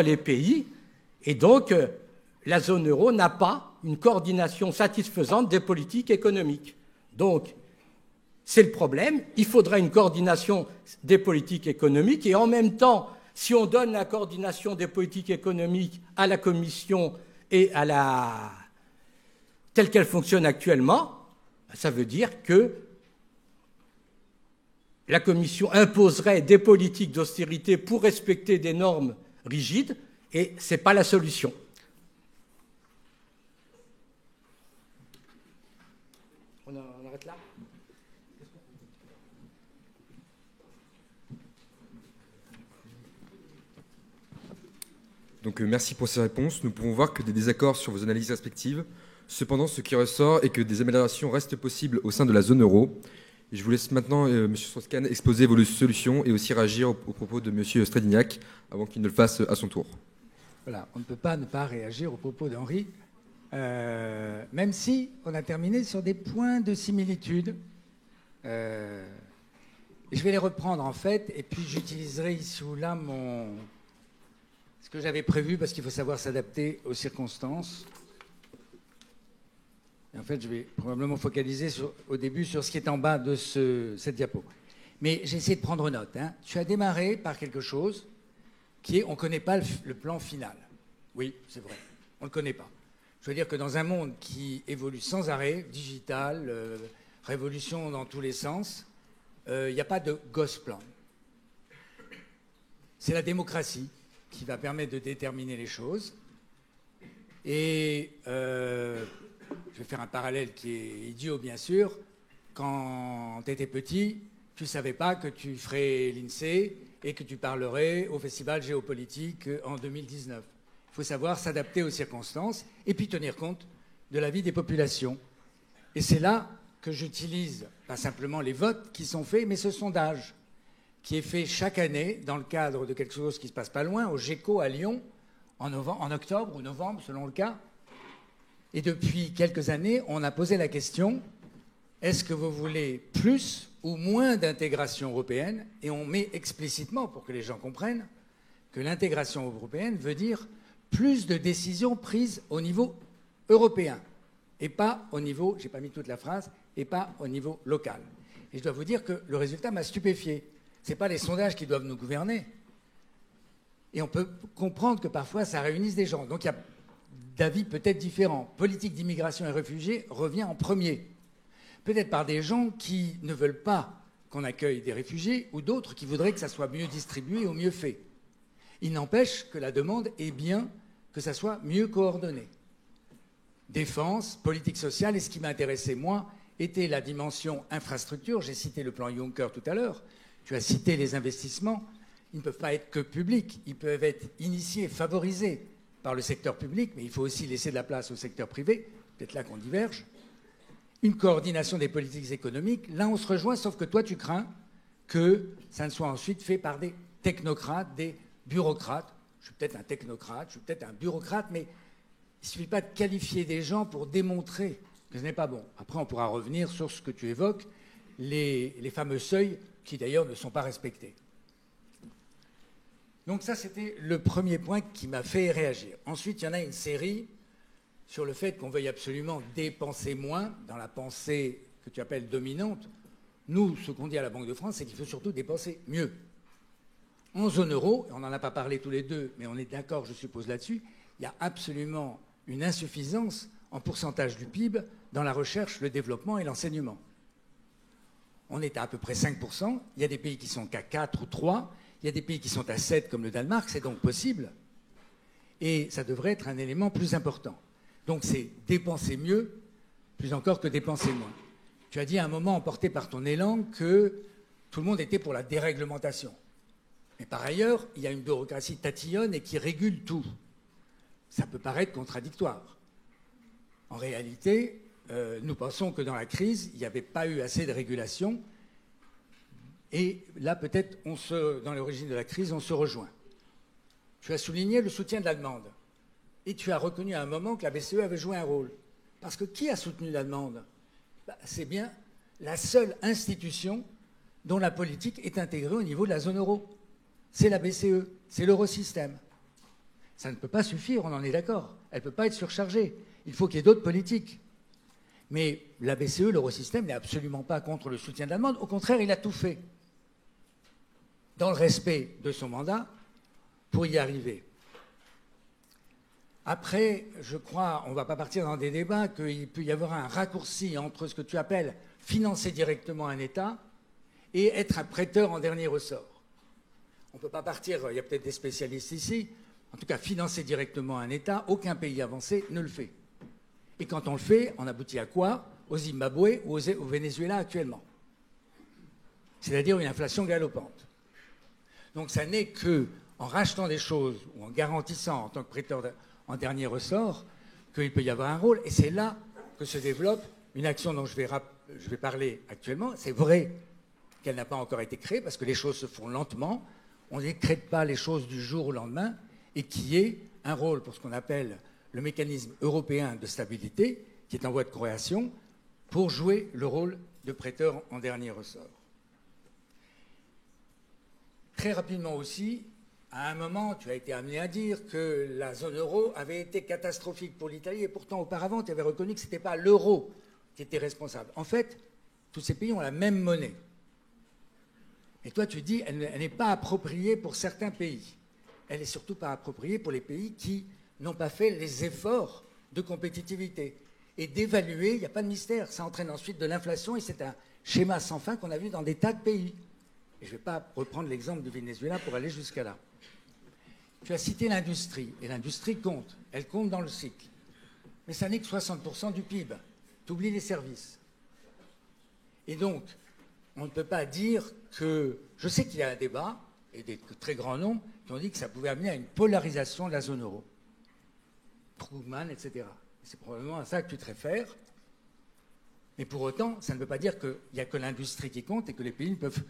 les pays. Et donc, la zone euro n'a pas une coordination satisfaisante des politiques économiques. Donc, c'est le problème. Il faudra une coordination des politiques économiques. Et en même temps, si on donne la coordination des politiques économiques à la Commission et telle qu'elle fonctionne actuellement, ça veut dire que la Commission imposerait des politiques d'austérité pour respecter des normes rigides, et ce n'est pas la solution. On arrête là ? Donc merci pour ces réponses. Nous pouvons voir que des désaccords sur vos analyses respectives. Cependant, ce qui ressort est que des améliorations restent possibles au sein de la zone euro. Et je vous laisse maintenant, M. Strauss-Kahn, exposer vos solutions et aussi réagir aux propos de M. Strédignac avant qu'il ne le fasse à son tour. Voilà, on ne peut pas ne pas réagir aux propos d'Henri, même si on a terminé sur des points de similitude. Je vais les reprendre en fait, et puis j'utiliserai ici ou là ce que j'avais prévu, parce qu'il faut savoir s'adapter aux circonstances. Et en fait, je vais probablement focaliser au début sur ce qui est en bas de cette diapo. Mais j'ai essayé de prendre note. Tu as démarré par quelque chose qui est, on ne connaît pas le plan final. Oui, c'est vrai, on ne le connaît pas. Je veux dire que dans un monde qui évolue sans arrêt, digital, révolution dans tous les sens, il n'y a pas de Ghost plan. C'est la démocratie qui va permettre de déterminer les choses. Et je vais faire un parallèle qui est idiot, bien sûr. Quand tu étais petit, tu ne savais pas que tu ferais l'INSEE et que tu parlerais au Festival géopolitique en 2019. Il faut savoir s'adapter aux circonstances et puis tenir compte de la vie des populations. Et c'est là que j'utilise pas simplement les votes qui sont faits, mais ce sondage qui est fait chaque année dans le cadre de quelque chose qui ne se passe pas loin, au GECO à Lyon, en octobre ou novembre, selon le cas. Et depuis quelques années, on a posé la question, est-ce que vous voulez plus ou moins d'intégration européenne? Et on met explicitement, pour que les gens comprennent, que l'intégration européenne veut dire plus de décisions prises au niveau européen, et pas au niveau, j'ai pas mis toute la phrase, et pas au niveau local. Et je dois vous dire que le résultat m'a stupéfié. Ce n'est pas les sondages qui doivent nous gouverner. Et on peut comprendre que parfois ça réunisse des gens. Donc il y a d'avis peut-être différents. Politique d'immigration et réfugiés revient en premier. Peut-être par des gens qui ne veulent pas qu'on accueille des réfugiés ou d'autres qui voudraient que ça soit mieux distribué ou mieux fait. Il n'empêche que la demande est bien que ça soit mieux coordonné. Défense, politique sociale, et ce qui m'intéressait moi était la dimension infrastructure. J'ai cité le plan Juncker tout à l'heure. Tu as cité les investissements. Ils ne peuvent pas être que publics. Ils peuvent être initiés, favorisés par le secteur public, mais il faut aussi laisser de la place au secteur privé. Peut-être là qu'on diverge. Une coordination des politiques économiques. Là, on se rejoint, sauf que toi, tu crains que ça ne soit ensuite fait par des technocrates, des bureaucrates. Je suis peut-être un technocrate, je suis peut-être un bureaucrate, mais il ne suffit pas de qualifier des gens pour démontrer que ce n'est pas bon. Après, on pourra revenir sur ce que tu évoques, les fameux seuils qui d'ailleurs ne sont pas respectés. Donc ça, c'était le premier point qui m'a fait réagir. Ensuite, il y en a une série sur le fait qu'on veuille absolument dépenser moins dans la pensée que tu appelles dominante. Nous, ce qu'on dit à la Banque de France, c'est qu'il faut surtout dépenser mieux. En zone euro, on n'en a pas parlé tous les deux, mais on est d'accord, je suppose, là-dessus, il y a absolument une insuffisance en pourcentage du PIB dans la recherche, le développement et l'enseignement. On est à peu près 5%, il y a des pays qui sont qu'à 4 ou 3, il y a des pays qui sont à 7 comme le Danemark, c'est donc possible, et ça devrait être un élément plus important. Donc c'est dépenser mieux, plus encore que dépenser moins. Tu as dit à un moment, emporté par ton élan, que tout le monde était pour la déréglementation. Mais par ailleurs, il y a une bureaucratie tatillonne et qui régule tout. Ça peut paraître contradictoire. En réalité, nous pensons que dans la crise, il n'y avait pas eu assez de régulation. Et là, peut-être, dans l'origine de la crise, on se rejoint. Tu as souligné le soutien de la demande. Et tu as reconnu à un moment que la BCE avait joué un rôle. Parce que qui a soutenu la demande ? C'est bien la seule institution dont la politique est intégrée au niveau de la zone euro. C'est la BCE, c'est l'eurosystème. Ça ne peut pas suffire, on en est d'accord. Elle ne peut pas être surchargée. Il faut qu'il y ait d'autres politiques. Mais la BCE, l'eurosystème, n'est absolument pas contre le soutien de la demande. Au contraire, il a tout fait, dans le respect de son mandat, pour y arriver. Après, je crois, on ne va pas partir dans des débats, qu'il peut y avoir un raccourci entre ce que tu appelles financer directement un État et être un prêteur en dernier ressort. On ne peut pas partir, il y a peut-être des spécialistes ici, en tout cas financer directement un État, aucun pays avancé ne le fait. Et quand on le fait, on aboutit à quoi ? Au Zimbabwe ou au Venezuela actuellement. C'est-à-dire une inflation galopante. Donc ça n'est qu'en rachetant des choses ou en garantissant en tant que prêteur en dernier ressort qu'il peut y avoir un rôle. Et c'est là que se développe une action dont je vais parler actuellement. C'est vrai qu'elle n'a pas encore été créée parce que les choses se font lentement. On ne décrète pas les choses du jour au lendemain et qui est un rôle pour ce qu'on appelle le mécanisme européen de stabilité, qui est en voie de création, pour jouer le rôle de prêteur en dernier ressort. Très rapidement aussi, à un moment, tu as été amené à dire que la zone euro avait été catastrophique pour l'Italie, et pourtant, auparavant, tu avais reconnu que ce n'était pas l'euro qui était responsable. En fait, tous ces pays ont la même monnaie. Et toi, tu dis, elle n'est pas appropriée pour certains pays. Elle n'est surtout pas appropriée pour les pays qui n'ont pas fait les efforts de compétitivité. Et d'évaluer, il n'y a pas de mystère. Ça entraîne ensuite de l'inflation, et c'est un schéma sans fin qu'on a vu dans des tas de pays. Et je ne vais pas reprendre l'exemple du Venezuela pour aller jusqu'à là. Tu as cité l'industrie, et l'industrie compte. Elle compte dans le cycle. Mais ça n'est que 60% du PIB. Tu oublies les services. Et donc, on ne peut pas dire que... Je sais qu'il y a un débat, et des très grands noms, qui ont dit que ça pouvait amener à une polarisation de la zone euro. Krugman, etc. C'est probablement à ça que tu te réfères. Mais pour autant, ça ne veut pas dire qu'il n'y a que l'industrie qui compte et que les pays ne peuvent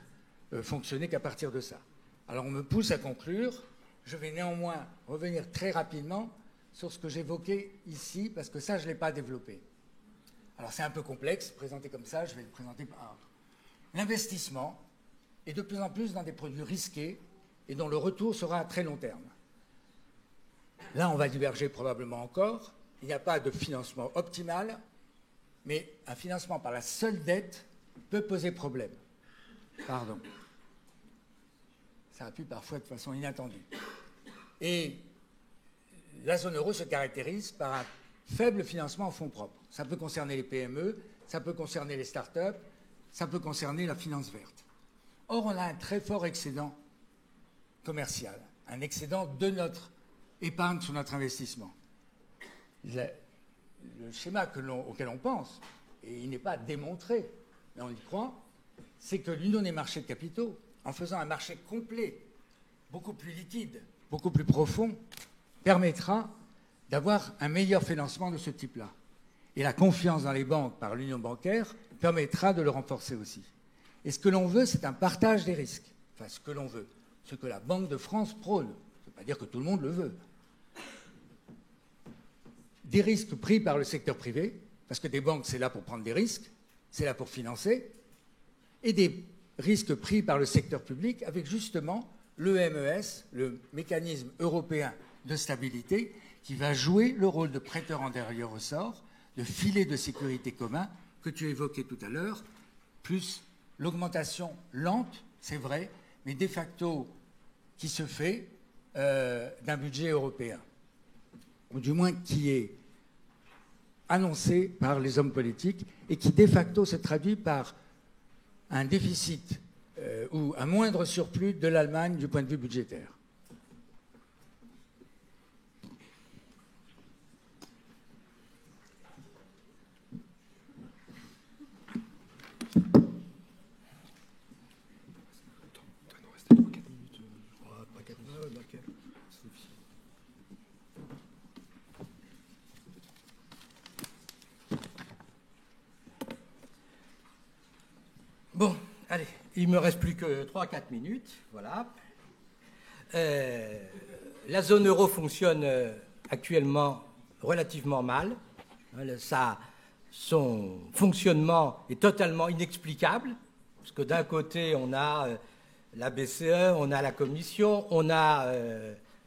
fonctionner qu'à partir de ça. Alors on me pousse à conclure. Je vais néanmoins revenir très rapidement sur ce que j'évoquais ici, parce que ça, je ne l'ai pas développé. Alors c'est un peu complexe, présenté comme ça, je vais le présenter par ordre. L'investissement est de plus en plus dans des produits risqués et dont le retour sera à très long terme. Là, on va diverger probablement encore. Il n'y a pas de financement optimal, mais un financement par la seule dette peut poser problème. Pardon. Ça a pu parfois de façon inattendue. Et la zone euro se caractérise par un faible financement en fonds propres. Ça peut concerner les PME, ça peut concerner les start-up, ça peut concerner la finance verte. Or, on a un très fort excédent commercial, un excédent de notre épargne sur notre investissement. Le schéma auquel on pense, et il n'est pas démontré, mais on y croit, c'est que l'union des marchés de capitaux, en faisant un marché complet, beaucoup plus liquide, beaucoup plus profond, permettra d'avoir un meilleur financement de ce type-là. Et la confiance dans les banques par l'union bancaire permettra de le renforcer aussi. Et ce que l'on veut, c'est un partage des risques. Enfin, ce que l'on veut. Ce que la Banque de France prône. Ça ne veut pas dire que tout le monde le veut. Des risques pris par le secteur privé, parce que des banques, c'est là pour prendre des risques, c'est là pour financer, et des risques pris par le secteur public avec justement le MES, le mécanisme européen de stabilité, qui va jouer le rôle de prêteur en dernier ressort, de filet de sécurité commun que tu évoquais tout à l'heure, plus l'augmentation lente, c'est vrai, mais de facto qui se fait d'un budget européen, ou du moins qui est annoncé par les hommes politiques et qui de facto se traduit par un déficit ou un moindre surplus de l'Allemagne du point de vue budgétaire. Bon, allez, il me reste plus que 3-4 minutes, voilà. La zone euro fonctionne actuellement relativement mal. Son fonctionnement est totalement inexplicable, parce que d'un côté, on a la BCE, on a la Commission, on a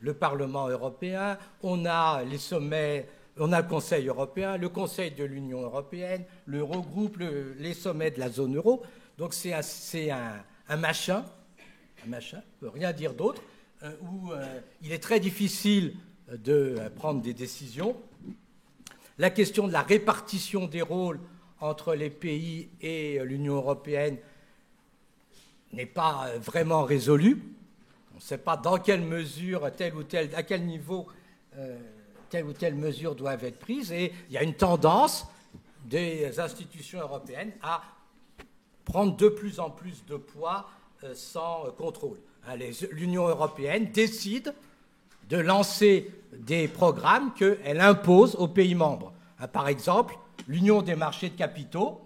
le Parlement européen, on a les sommets, on a le Conseil européen, le Conseil de l'Union européenne, l'Eurogroupe, les sommets de la zone euro. Donc c'est un machin, on ne peut rien dire d'autre, où il est très difficile de prendre des décisions. La question de la répartition des rôles entre les pays et l'Union européenne n'est pas vraiment résolue. On ne sait pas dans quelle mesure, à quel niveau telle ou telle mesure doivent être prises. Et il y a une tendance des institutions européennes à prendre de plus en plus de poids sans contrôle. L'Union européenne décide de lancer des programmes qu'elle impose aux pays membres. Par exemple, l'union des marchés de capitaux.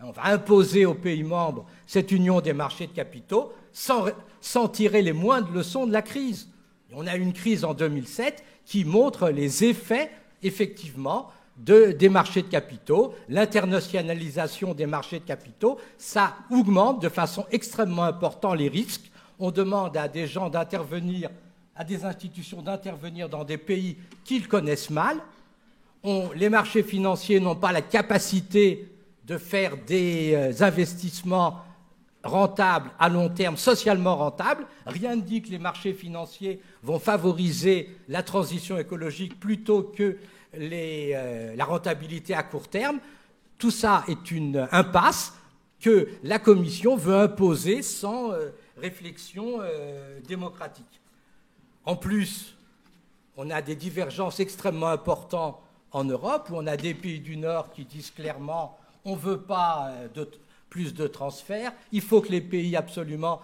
On va imposer aux pays membres cette union des marchés de capitaux sans tirer les moindres leçons de la crise. On a eu une crise en 2007 qui montre les effets, effectivement, des marchés de capitaux. L'internationalisation des marchés de capitaux, ça augmente de façon extrêmement importante les risques. On demande à des gens d'intervenir, à des institutions d'intervenir dans des pays qu'ils connaissent mal. Les marchés financiers n'ont pas la capacité de faire des investissements rentables à long terme, socialement rentables. Rien ne dit que les marchés financiers vont favoriser la transition écologique plutôt que la rentabilité à court terme. Tout ça est une impasse que la Commission veut imposer sans réflexion démocratique. En plus, on a des divergences extrêmement importantes en Europe, où on a des pays du Nord qui disent clairement on ne veut pas plus de transferts, il faut que les pays absolument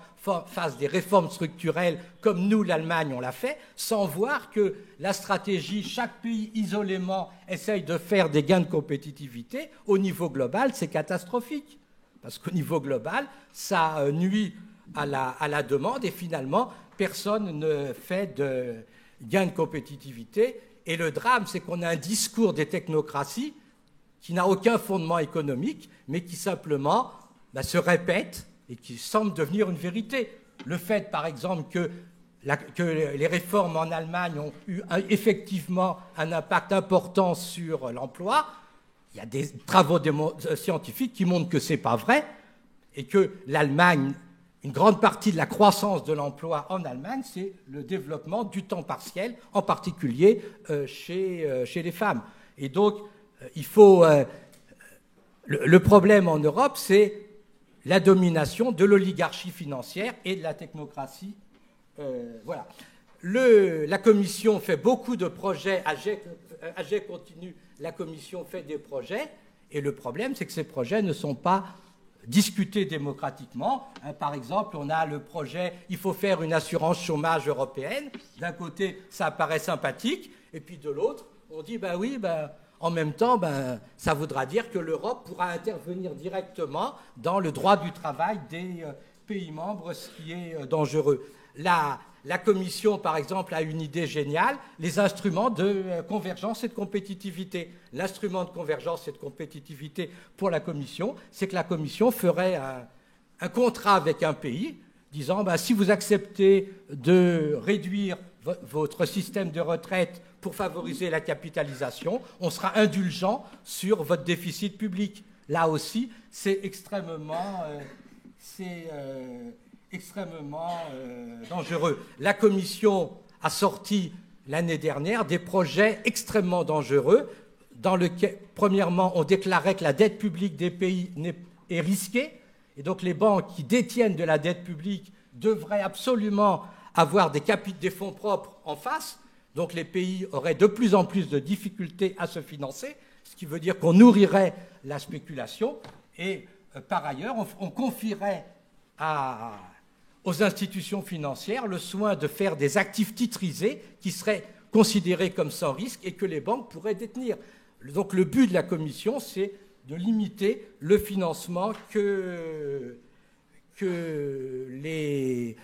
fassent des réformes structurelles comme nous, l'Allemagne, on l'a fait, sans voir que la stratégie, chaque pays isolément essaye de faire des gains de compétitivité. Au niveau global, c'est catastrophique, parce qu'au niveau global, ça nuit à la demande et finalement, personne ne fait de gains de compétitivité. Et le drame, c'est qu'on a un discours des technocraties qui n'a aucun fondement économique, mais qui simplement se répète et qui semble devenir une vérité. Le fait, par exemple, que les réformes en Allemagne ont eu effectivement un impact important sur l'emploi, il y a des travaux scientifiques qui montrent que ce n'est pas vrai et que l'Allemagne, une grande partie de la croissance de l'emploi en Allemagne, c'est le développement du temps partiel, en particulier chez les femmes. Et donc, il faut... le problème en Europe, c'est la domination de l'oligarchie financière et de la technocratie. Voilà. La Commission fait beaucoup de projets, AGEC continue, la Commission fait des projets, et le problème, c'est que ces projets ne sont pas discutés démocratiquement. Par exemple, on a le projet « Il faut faire une assurance chômage européenne ». D'un côté, ça paraît sympathique, et puis de l'autre, on dit « oui, en même temps, ça voudra dire que l'Europe pourra intervenir directement dans le droit du travail des pays membres, ce qui est dangereux ». La Commission, par exemple, a une idée géniale, les instruments de convergence et de compétitivité. L'instrument de convergence et de compétitivité pour la Commission, c'est que la Commission ferait un contrat avec un pays disant si vous acceptez de réduire votre système de retraite pour favoriser la capitalisation, on sera indulgent sur votre déficit public. Là aussi, c'est extrêmement dangereux. La Commission a sorti l'année dernière des projets extrêmement dangereux dans lesquels, premièrement, on déclarait que la dette publique des pays est risquée, et donc les banques qui détiennent de la dette publique devraient absolument avoir des fonds propres en face, donc les pays auraient de plus en plus de difficultés à se financer, ce qui veut dire qu'on nourrirait la spéculation, et par ailleurs, on confierait aux institutions financières le soin de faire des actifs titrisés qui seraient considérés comme sans risque et que les banques pourraient détenir. Donc le but de la Commission, c'est de limiter le financement que les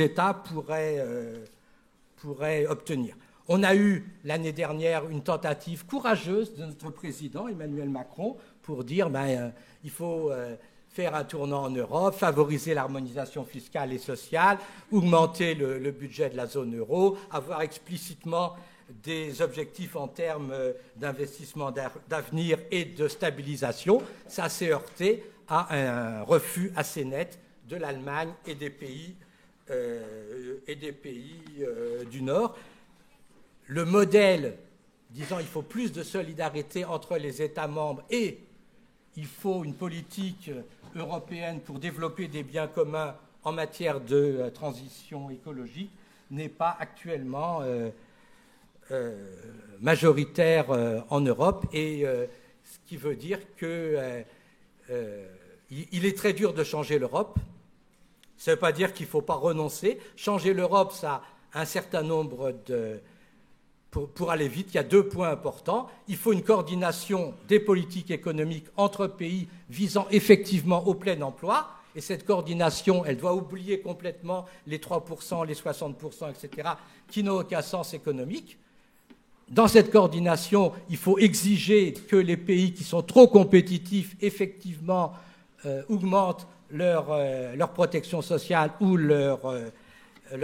États pourraient obtenir. On a eu l'année dernière une tentative courageuse de notre président Emmanuel Macron pour dire il faut faire un tournant en Europe, favoriser l'harmonisation fiscale et sociale, augmenter le budget de la zone euro, avoir explicitement des objectifs en termes d'investissement d'avenir et de stabilisation. Ça s'est heurté à un refus assez net de l'Allemagne et des pays du Nord. Le modèle disant il faut plus de solidarité entre les États membres et il faut une politique européenne pour développer des biens communs en matière de transition écologique n'est pas actuellement majoritaire en Europe, et ce qui veut dire qu'il est très dur de changer l'Europe. Ça ne veut pas dire qu'il ne faut pas renoncer. Changer l'Europe, ça a un certain nombre de... Pour aller vite, il y a 2 points importants. Il faut une coordination des politiques économiques entre pays visant effectivement au plein emploi. Et cette coordination, elle doit oublier complètement les 3%, les 60%, etc., qui n'ont aucun sens économique. Dans cette coordination, il faut exiger que les pays qui sont trop compétitifs, effectivement, augmentent leur protection sociale ou leur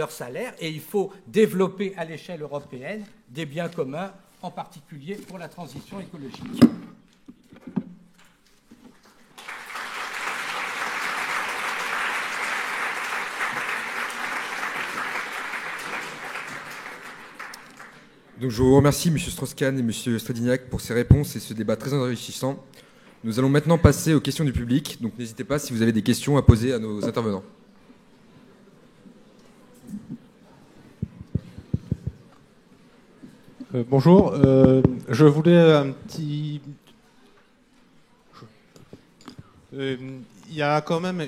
salaire, et il faut développer à l'échelle européenne des biens communs, en particulier pour la transition écologique. Donc je vous remercie, M. Strauss-Kahn et M. Strédignac, pour ces réponses et ce débat très enrichissant. Nous allons maintenant passer aux questions du public, donc n'hésitez pas si vous avez des questions à poser à nos intervenants. Bonjour, je voulais un petit... il y a quand même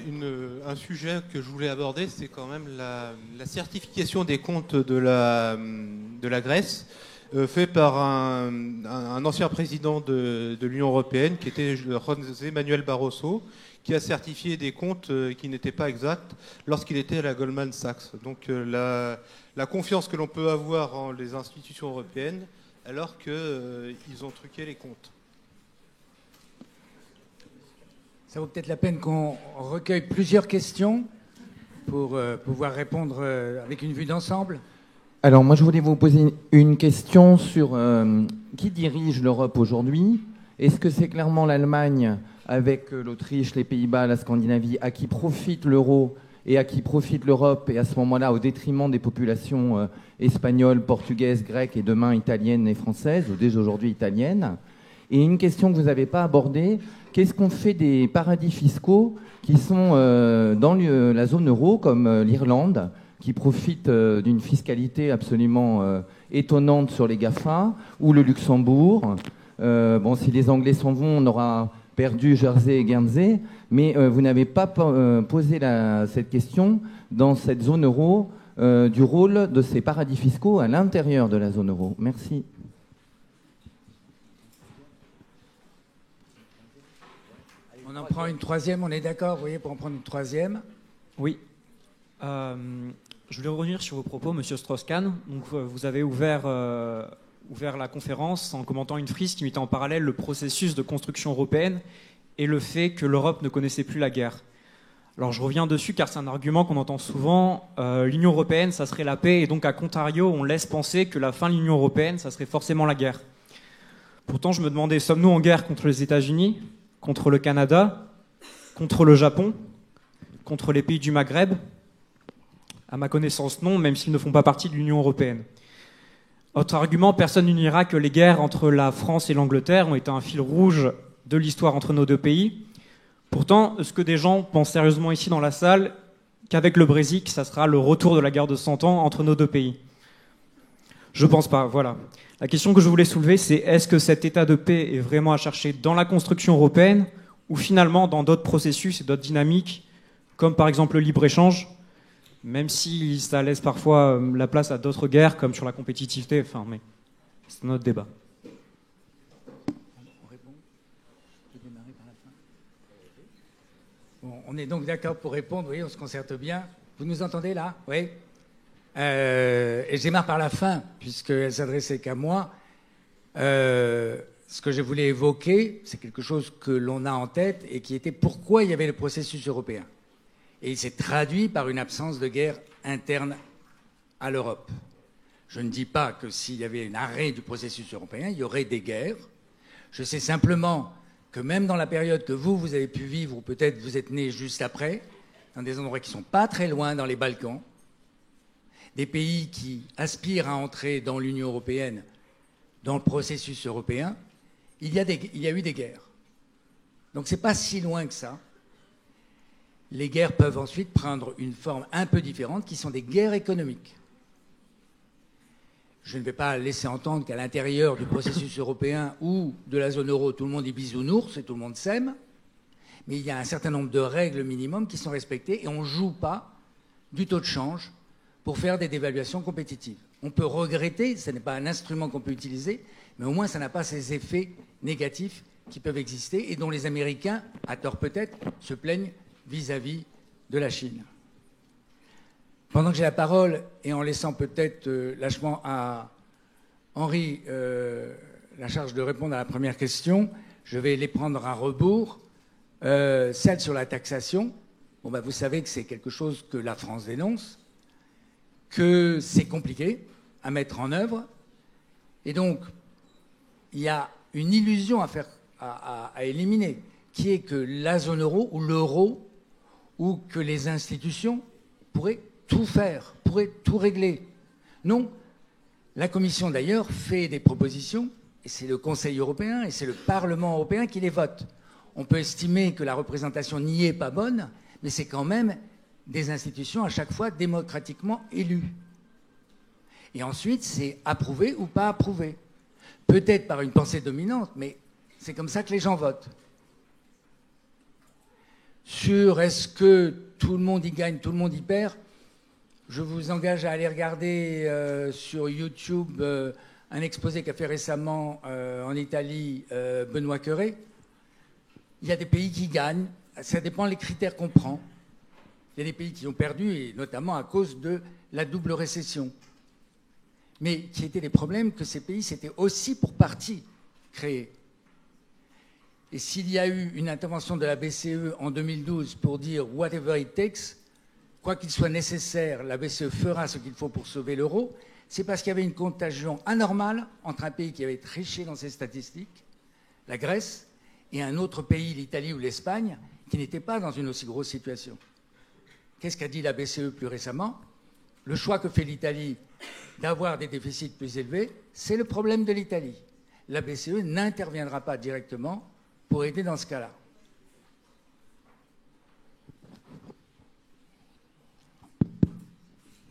un sujet que je voulais aborder, c'est quand même la certification des comptes de la Grèce, fait par un ancien président de l'Union européenne, qui était José Manuel Barroso, qui a certifié des comptes qui n'étaient pas exacts lorsqu'il était à la Goldman Sachs. Donc la confiance que l'on peut avoir en les institutions européennes alors qu'ils ont truqué les comptes. Ça vaut peut-être la peine qu'on recueille plusieurs questions pour pouvoir répondre avec une vue d'ensemble. Alors moi je voulais vous poser une question sur qui dirige l'Europe aujourd'hui. Est-ce que c'est clairement l'Allemagne avec l'Autriche, les Pays-Bas, la Scandinavie, à qui profite l'euro et à qui profite l'Europe, et à ce moment-là au détriment des populations espagnoles, portugaises, grecques et demain italiennes et françaises, ou dès aujourd'hui italiennes? Et une question que vous n'avez pas abordée, qu'est-ce qu'on fait des paradis fiscaux qui sont dans la zone euro, comme l'Irlande, qui profitent d'une fiscalité absolument étonnante sur les GAFA, ou le Luxembourg. Si les Anglais s'en vont, on aura perdu Jersey et Guernsey, mais vous n'avez pas posé cette question dans cette zone euro du rôle de ces paradis fiscaux à l'intérieur de la zone euro. Merci. On en prend une troisième, on est d'accord, vous voyez, pour en prendre une troisième. Oui. Je voulais revenir sur vos propos, Monsieur Strauss-Kahn. Donc, vous avez ouvert la conférence en commentant une frise qui mettait en parallèle le processus de construction européenne et le fait que l'Europe ne connaissait plus la guerre. Alors je reviens dessus car c'est un argument qu'on entend souvent. L'Union européenne, ça serait la paix, et donc à contrario, on laisse penser que la fin de l'Union européenne, ça serait forcément la guerre. Pourtant, je me demandais, sommes-nous en guerre contre les États-Unis, contre le Canada, contre le Japon, contre les pays du Maghreb? À ma connaissance, non, même s'ils ne font pas partie de l'Union européenne. Autre argument, personne ne niera que les guerres entre la France et l'Angleterre ont été un fil rouge de l'histoire entre nos deux pays. Pourtant, est-ce que des gens pensent sérieusement ici dans la salle qu'avec le Brexit, ça sera le retour de la guerre de 100 ans entre nos deux pays? Je pense pas, voilà. La question que je voulais soulever, c'est est-ce que cet état de paix est vraiment à chercher dans la construction européenne ou finalement dans d'autres processus et d'autres dynamiques, comme par exemple le libre-échange, même si ça laisse parfois la place à d'autres guerres, comme sur la compétitivité, mais c'est un autre débat. Bon, on est donc d'accord pour répondre, oui, on se concerte bien. Vous nous entendez là? Oui. Et je démarre par la fin, puisqu'elle s'adressait qu'à moi. Ce que je voulais évoquer, c'est quelque chose que l'on a en tête et qui était pourquoi il y avait le processus européen. Et il s'est traduit par une absence de guerre interne à l'Europe. Je ne dis pas que s'il y avait un arrêt du processus européen, il y aurait des guerres. Je sais simplement que même dans la période que vous avez pu vivre, ou peut-être vous êtes né juste après, dans des endroits qui ne sont pas très loin, dans les Balkans, des pays qui aspirent à entrer dans l'Union européenne, dans le processus européen, il y a eu des guerres. Donc ce n'est pas si loin que ça. Les guerres peuvent ensuite prendre une forme un peu différente, qui sont des guerres économiques. Je ne vais pas laisser entendre qu'à l'intérieur du processus européen ou de la zone euro, tout le monde est bisounours et tout le monde s'aime, mais il y a un certain nombre de règles minimum qui sont respectées et on ne joue pas du taux de change pour faire des dévaluations compétitives. On peut regretter, ce n'est pas un instrument qu'on peut utiliser, mais au moins ça n'a pas ces effets négatifs qui peuvent exister et dont les Américains, à tort peut-être, se plaignent vis-à-vis de la Chine. Pendant que j'ai la parole, et en laissant peut-être lâchement à Henri la charge de répondre à la première question, je vais les prendre à rebours. Celle sur la taxation, vous savez que c'est quelque chose que la France dénonce, que c'est compliqué à mettre en œuvre, et donc il y a une illusion à éliminer, qui est que la zone euro ou l'euro ou que les institutions pourraient tout faire, pourraient tout régler. Non. La Commission, d'ailleurs, fait des propositions, et c'est le Conseil européen et c'est le Parlement européen qui les vote. On peut estimer que la représentation n'y est pas bonne, mais c'est quand même des institutions à chaque fois démocratiquement élues. Et ensuite, c'est approuvé ou pas approuvé. Peut-être par une pensée dominante, mais c'est comme ça que les gens votent. Sur est-ce que tout le monde y gagne, tout le monde y perd, je vous engage à aller regarder sur YouTube un exposé qu'a fait récemment en Italie Benoît Cœuré. Il y a des pays qui gagnent, ça dépend des critères qu'on prend. Il y a des pays qui ont perdu, et notamment à cause de la double récession. Mais qui étaient des problèmes que ces pays s'étaient aussi pour partie créés. Et s'il y a eu une intervention de la BCE en 2012 pour dire « whatever it takes », quoi qu'il soit nécessaire, la BCE fera ce qu'il faut pour sauver l'euro, c'est parce qu'il y avait une contagion anormale entre un pays qui avait triché dans ses statistiques, la Grèce, et un autre pays, l'Italie ou l'Espagne, qui n'était pas dans une aussi grosse situation. Qu'est-ce qu'a dit la BCE plus récemment? Le choix que fait l'Italie d'avoir des déficits plus élevés, c'est le problème de l'Italie. La BCE n'interviendra pas directement pour aider dans ce cas-là.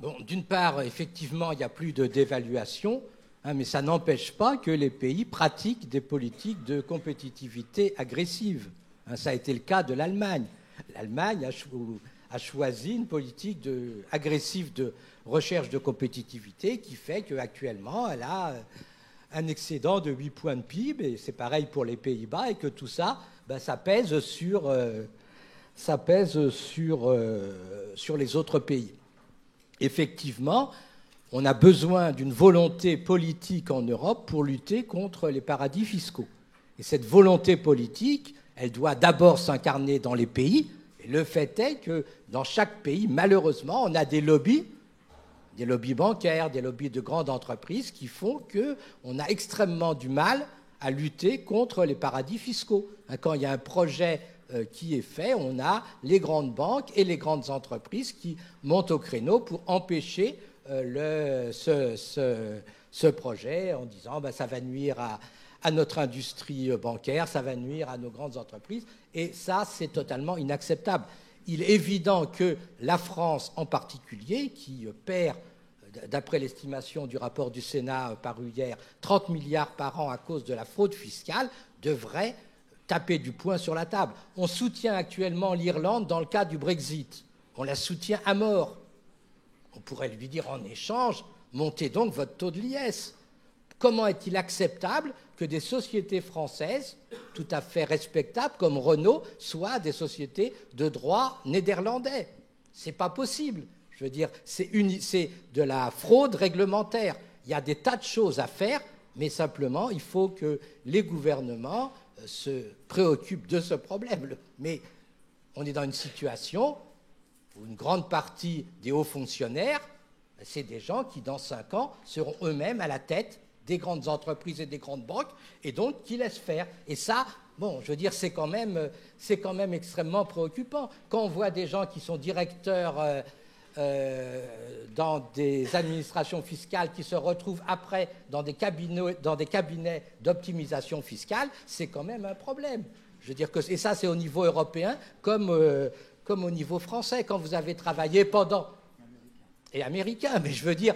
Bon, d'une part, effectivement, il n'y a plus de dévaluation, hein, mais ça n'empêche pas que les pays pratiquent des politiques de compétitivité agressive. Hein, ça a été le cas de l'Allemagne. L'Allemagne a choisi une politique agressive de recherche de compétitivité qui fait qu'actuellement, elle a un excédent de 8 points de PIB, et c'est pareil pour les Pays-Bas, et que tout ça, ça pèse sur les autres pays. Effectivement, on a besoin d'une volonté politique en Europe pour lutter contre les paradis fiscaux. Et cette volonté politique, elle doit d'abord s'incarner dans les pays. Et le fait est que dans chaque pays, malheureusement, on a des lobbies bancaires, des lobbies de grandes entreprises qui font qu'on a extrêmement du mal à lutter contre les paradis fiscaux. Quand il y a un projet qui est fait, on a les grandes banques et les grandes entreprises qui montent au créneau pour empêcher ce projet en disant ça va nuire à notre industrie bancaire, ça va nuire à nos grandes entreprises. Et ça, c'est totalement inacceptable. Il est évident que la France en particulier, qui perd, d'après l'estimation du rapport du Sénat paru hier, 30 milliards par an à cause de la fraude fiscale, devrait taper du poing sur la table. On soutient actuellement l'Irlande dans le cas du Brexit. On la soutient à mort. On pourrait lui dire en échange, montez donc votre taux de l'IS. Comment est-il acceptable que des sociétés françaises, tout à fait respectables comme Renault, soient des sociétés de droit néerlandais? C'est pas possible. Je veux dire, c'est de la fraude réglementaire. Il y a des tas de choses à faire, mais simplement, il faut que les gouvernements se préoccupent de ce problème. Mais on est dans une situation où une grande partie des hauts fonctionnaires, c'est des gens qui, dans 5 ans, seront eux-mêmes à la tête des grandes entreprises et des grandes banques, et donc qui laissent faire. Et ça, bon, je veux dire, c'est quand même extrêmement préoccupant. Quand on voit des gens qui sont directeurs dans des administrations fiscales qui se retrouvent après dans des cabinets d'optimisation fiscale, c'est quand même un problème. Je veux dire que, et ça, c'est au niveau européen comme au niveau français. Quand vous avez travaillé pendant... Et américain, mais je veux dire,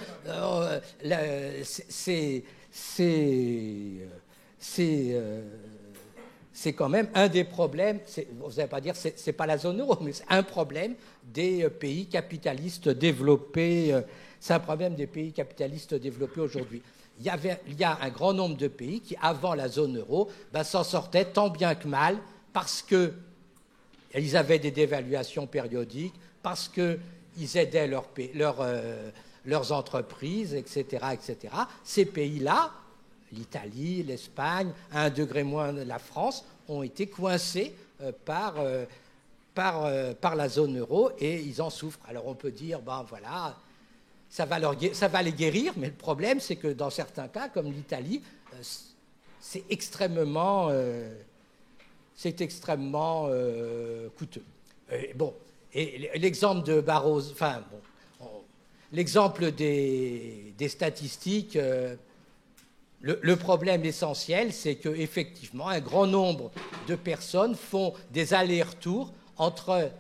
c'est quand même un des problèmes, vous n'allez pas dire que ce n'est pas la zone euro, mais c'est un problème des pays capitalistes développés. C'est un problème des pays capitalistes développés aujourd'hui. Il y a un grand nombre de pays qui, avant la zone euro, s'en sortaient tant bien que mal parce qu'ils avaient des dévaluations périodiques, parce qu'ils aidaient leurs entreprises, etc., etc. Ces pays-là, l'Italie, l'Espagne, à un degré moins la France, ont été coincés par la zone euro et ils en souffrent. Alors on peut dire, voilà, ça va les guérir, mais le problème, c'est que dans certains cas, comme l'Italie, c'est extrêmement coûteux. Et l'exemple de Barroso, l'exemple des statistiques, le problème essentiel, c'est qu'effectivement, un grand nombre de personnes font des allers-retours entre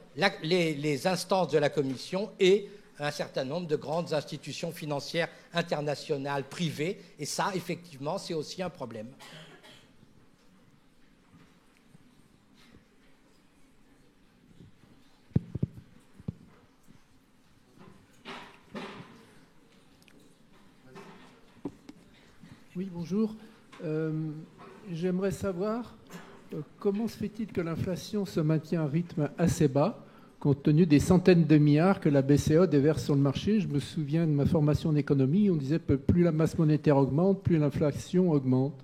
les instances de la Commission et un certain nombre de grandes institutions financières internationales, privées. Et ça, effectivement, c'est aussi un problème. Oui, bonjour. J'aimerais savoir comment se fait-il que l'inflation se maintient à un rythme assez bas, compte tenu des centaines de milliards que la BCE déverse sur le marché. Je me souviens de ma formation en économie, on disait que plus la masse monétaire augmente, plus l'inflation augmente.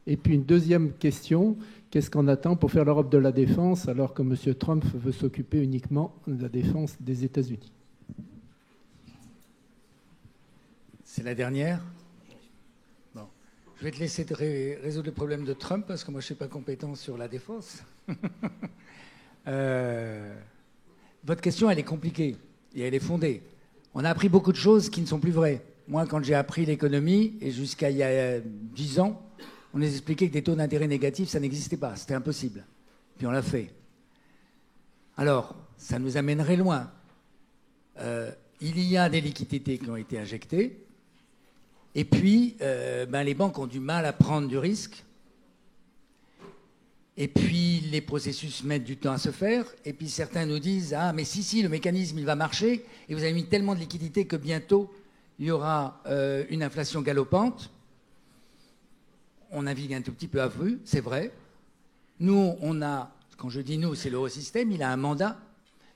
Et puis une deuxième question, qu'est-ce qu'on attend pour faire l'Europe de la défense alors que M. Trump veut s'occuper uniquement de la défense des États-Unis? C'est la dernière. Je vais te laisser résoudre le problème de Trump parce que moi, je ne suis pas compétent sur la défense. Votre question, elle est compliquée et elle est fondée. On a appris beaucoup de choses qui ne sont plus vraies. Moi, quand j'ai appris l'économie, et jusqu'à il y a 10 ans, on nous expliquait que des taux d'intérêt négatifs, ça n'existait pas. C'était impossible. Puis on l'a fait. Alors, ça nous amènerait loin. il y a des liquidités qui ont été injectées, et puis les banques ont du mal à prendre du risque, et puis les processus mettent du temps à se faire, et puis certains nous disent « Ah, mais si, le mécanisme, il va marcher, et vous avez mis tellement de liquidités que bientôt, il y aura une inflation galopante. » On navigue un tout petit peu à vue, c'est vrai. Nous, on a, quand je dis nous, c'est l'Eurosystème, il a un mandat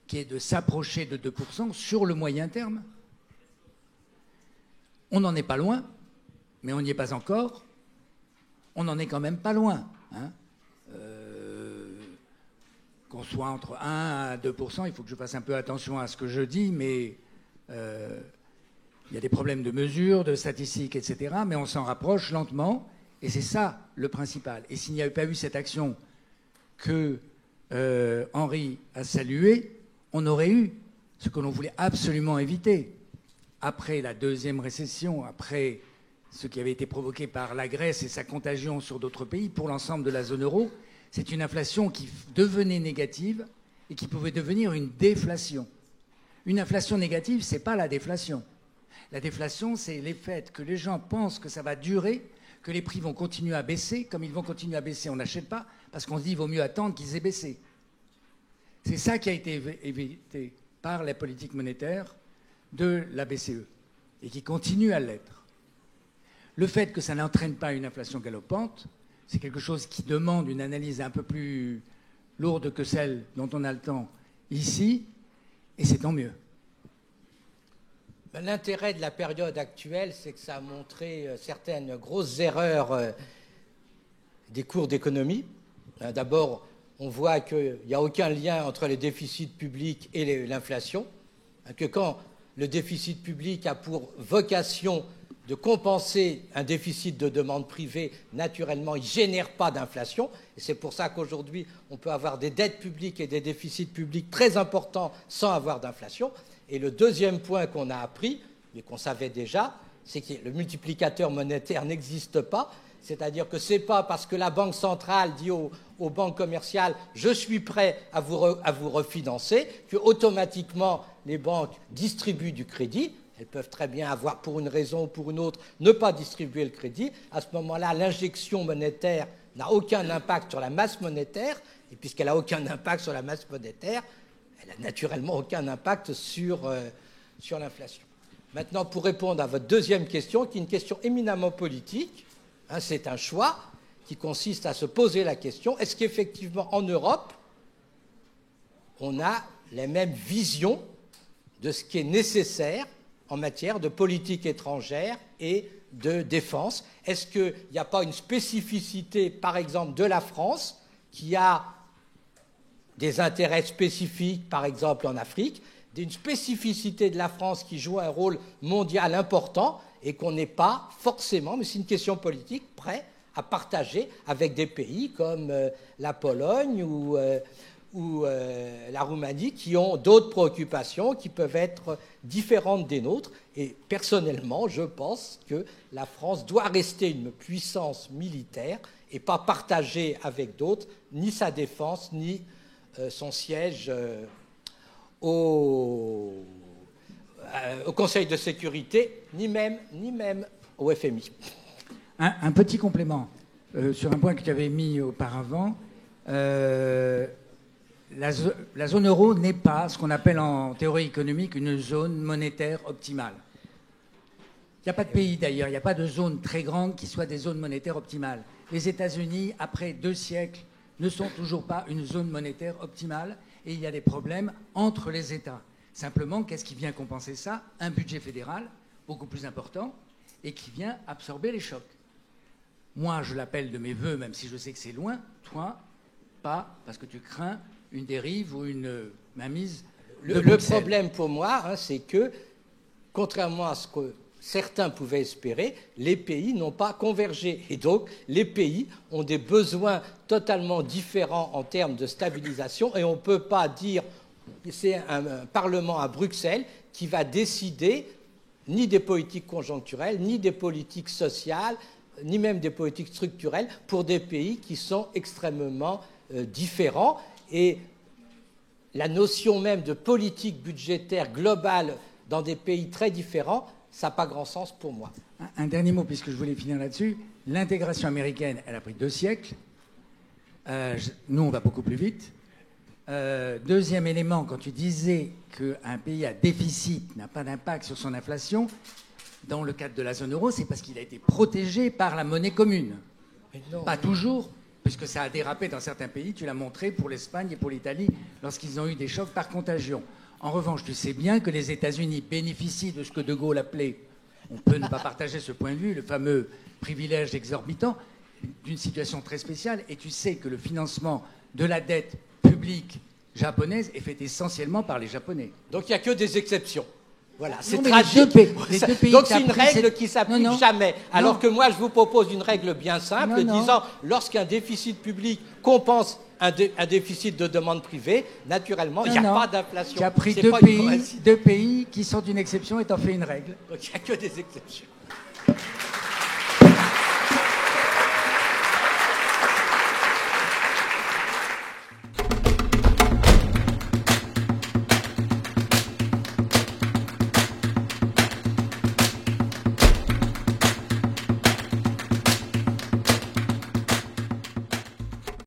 qui est de s'approcher de 2% sur le moyen terme. On n'en est pas loin, mais on n'y est pas encore. On n'en est quand même pas loin. Hein. Qu'on soit entre 1 à 2%, il faut que je fasse un peu attention à ce que je dis, mais il y a des problèmes de mesure, de statistiques, etc. Mais on s'en rapproche lentement, et c'est ça le principal. Et s'il n'y avait pas eu cette action que Henri a saluée, on aurait eu ce que l'on voulait absolument éviter. Après la deuxième récession, après ce qui avait été provoqué par la Grèce et sa contagion sur d'autres pays, pour l'ensemble de la zone euro, c'est une inflation qui devenait négative et qui pouvait devenir une déflation. Une inflation négative, ce n'est pas la déflation. La déflation, c'est l'effet que les gens pensent que ça va durer, que les prix vont continuer à baisser. Comme ils vont continuer à baisser, on n'achète pas, parce qu'on se dit qu'il vaut mieux attendre qu'ils aient baissé. C'est ça qui a été évité par la politique monétaire de la BCE, et qui continue à l'être. Le fait que ça n'entraîne pas une inflation galopante, c'est quelque chose qui demande une analyse un peu plus lourde que celle dont on a le temps ici, et c'est tant mieux. L'intérêt de la période actuelle, c'est que ça a montré certaines grosses erreurs des cours d'économie. D'abord, on voit qu'il n'y a aucun lien entre les déficits publics et l'inflation, que quand le déficit public a pour vocation de compenser un déficit de demande privée, naturellement, il ne génère pas d'inflation. Et c'est pour ça qu'aujourd'hui, on peut avoir des dettes publiques et des déficits publics très importants sans avoir d'inflation. Et le deuxième point qu'on a appris, mais qu'on savait déjà, c'est que le multiplicateur monétaire n'existe pas. C'est-à-dire que ce n'est pas parce que la Banque centrale dit aux banques commerciales « je suis prêt à vous refinancer » que automatiquement les banques distribuent du crédit. Elles peuvent très bien avoir, pour une raison ou pour une autre, ne pas distribuer le crédit. À ce moment-là, l'injection monétaire n'a aucun impact sur la masse monétaire, et puisqu'elle n'a aucun impact sur la masse monétaire, elle n'a naturellement aucun impact sur l'inflation. Maintenant, pour répondre à votre deuxième question, qui est une question éminemment politique, c'est un choix qui consiste à se poser la question, est-ce qu'effectivement, en Europe, on a les mêmes visions de ce qui est nécessaire en matière de politique étrangère et de défense? Est-ce qu'il n'y a pas une spécificité, par exemple, de la France, qui a des intérêts spécifiques, par exemple en Afrique, d'une spécificité de la France qui joue un rôle mondial important et qu'on n'est pas forcément, mais c'est une question politique, prêt à partager avec des pays comme la Pologne ou la Roumanie, qui ont d'autres préoccupations qui peuvent être différentes des nôtres. Et personnellement, je pense que la France doit rester une puissance militaire et pas partager avec d'autres ni sa défense, ni son siège au Conseil de sécurité, ni même au FMI. Un petit complément sur un point que tu avais mis auparavant. La zone euro n'est pas ce qu'on appelle en théorie économique une zone monétaire optimale. Il n'y a pas de pays d'ailleurs, il n'y a pas de zone très grande qui soit des zones monétaires optimales. Les États-Unis, après 2 siècles, ne sont toujours pas une zone monétaire optimale et il y a des problèmes entre les États. Simplement, qu'est-ce qui vient compenser ça? Un budget fédéral beaucoup plus important et qui vient absorber les chocs. Moi, je l'appelle de mes voeux, même si je sais que c'est loin. Toi, pas, parce que tu crains une dérive ou une mainmise. Le problème pour moi, c'est que, contrairement à ce que certains pouvaient espérer, les pays n'ont pas convergé. Et donc, les pays ont des besoins totalement différents en termes de stabilisation et on ne peut pas dire que c'est un Parlement à Bruxelles qui va décider ni des politiques conjoncturelles, ni des politiques sociales, ni même des politiques structurelles pour des pays qui sont extrêmement différents. Et la notion même de politique budgétaire globale dans des pays très différents, ça n'a pas grand sens pour moi. Un dernier mot, puisque je voulais finir là-dessus. L'intégration américaine, elle a pris 2 siècles. Nous, on va beaucoup plus vite. Deuxième élément, quand tu disais qu'un pays à déficit n'a pas d'impact sur son inflation, dans le cadre de la zone euro, c'est parce qu'il a été protégé par la monnaie commune. Pas toujours, puisque ça a dérapé dans certains pays. Tu l'as montré pour l'Espagne et pour l'Italie lorsqu'ils ont eu des chocs par contagion. En revanche, tu sais bien que les États-Unis bénéficient de ce que De Gaulle appelait, on peut ne pas partager ce point de vue, le fameux privilège exorbitant, d'une situation très spéciale. Et tu sais que le financement de la dette publique japonaise est fait essentiellement par les Japonais. Donc il n'y a que des exceptions. Voilà, c'est mais tragique. les deux pays Donc c'est une règle qui s'applique Non, non. jamais. Alors Non. que moi, je vous propose une règle bien simple, Non, non. disant lorsqu'un déficit public compense un déficit de demande privée, naturellement, il n'y a Non, non. pas d'inflation. Tu as pris C'est deux pas une pays, coïncidence. 2 pays qui sont une exception et t'en fais une règle. Donc il n'y a que des exceptions.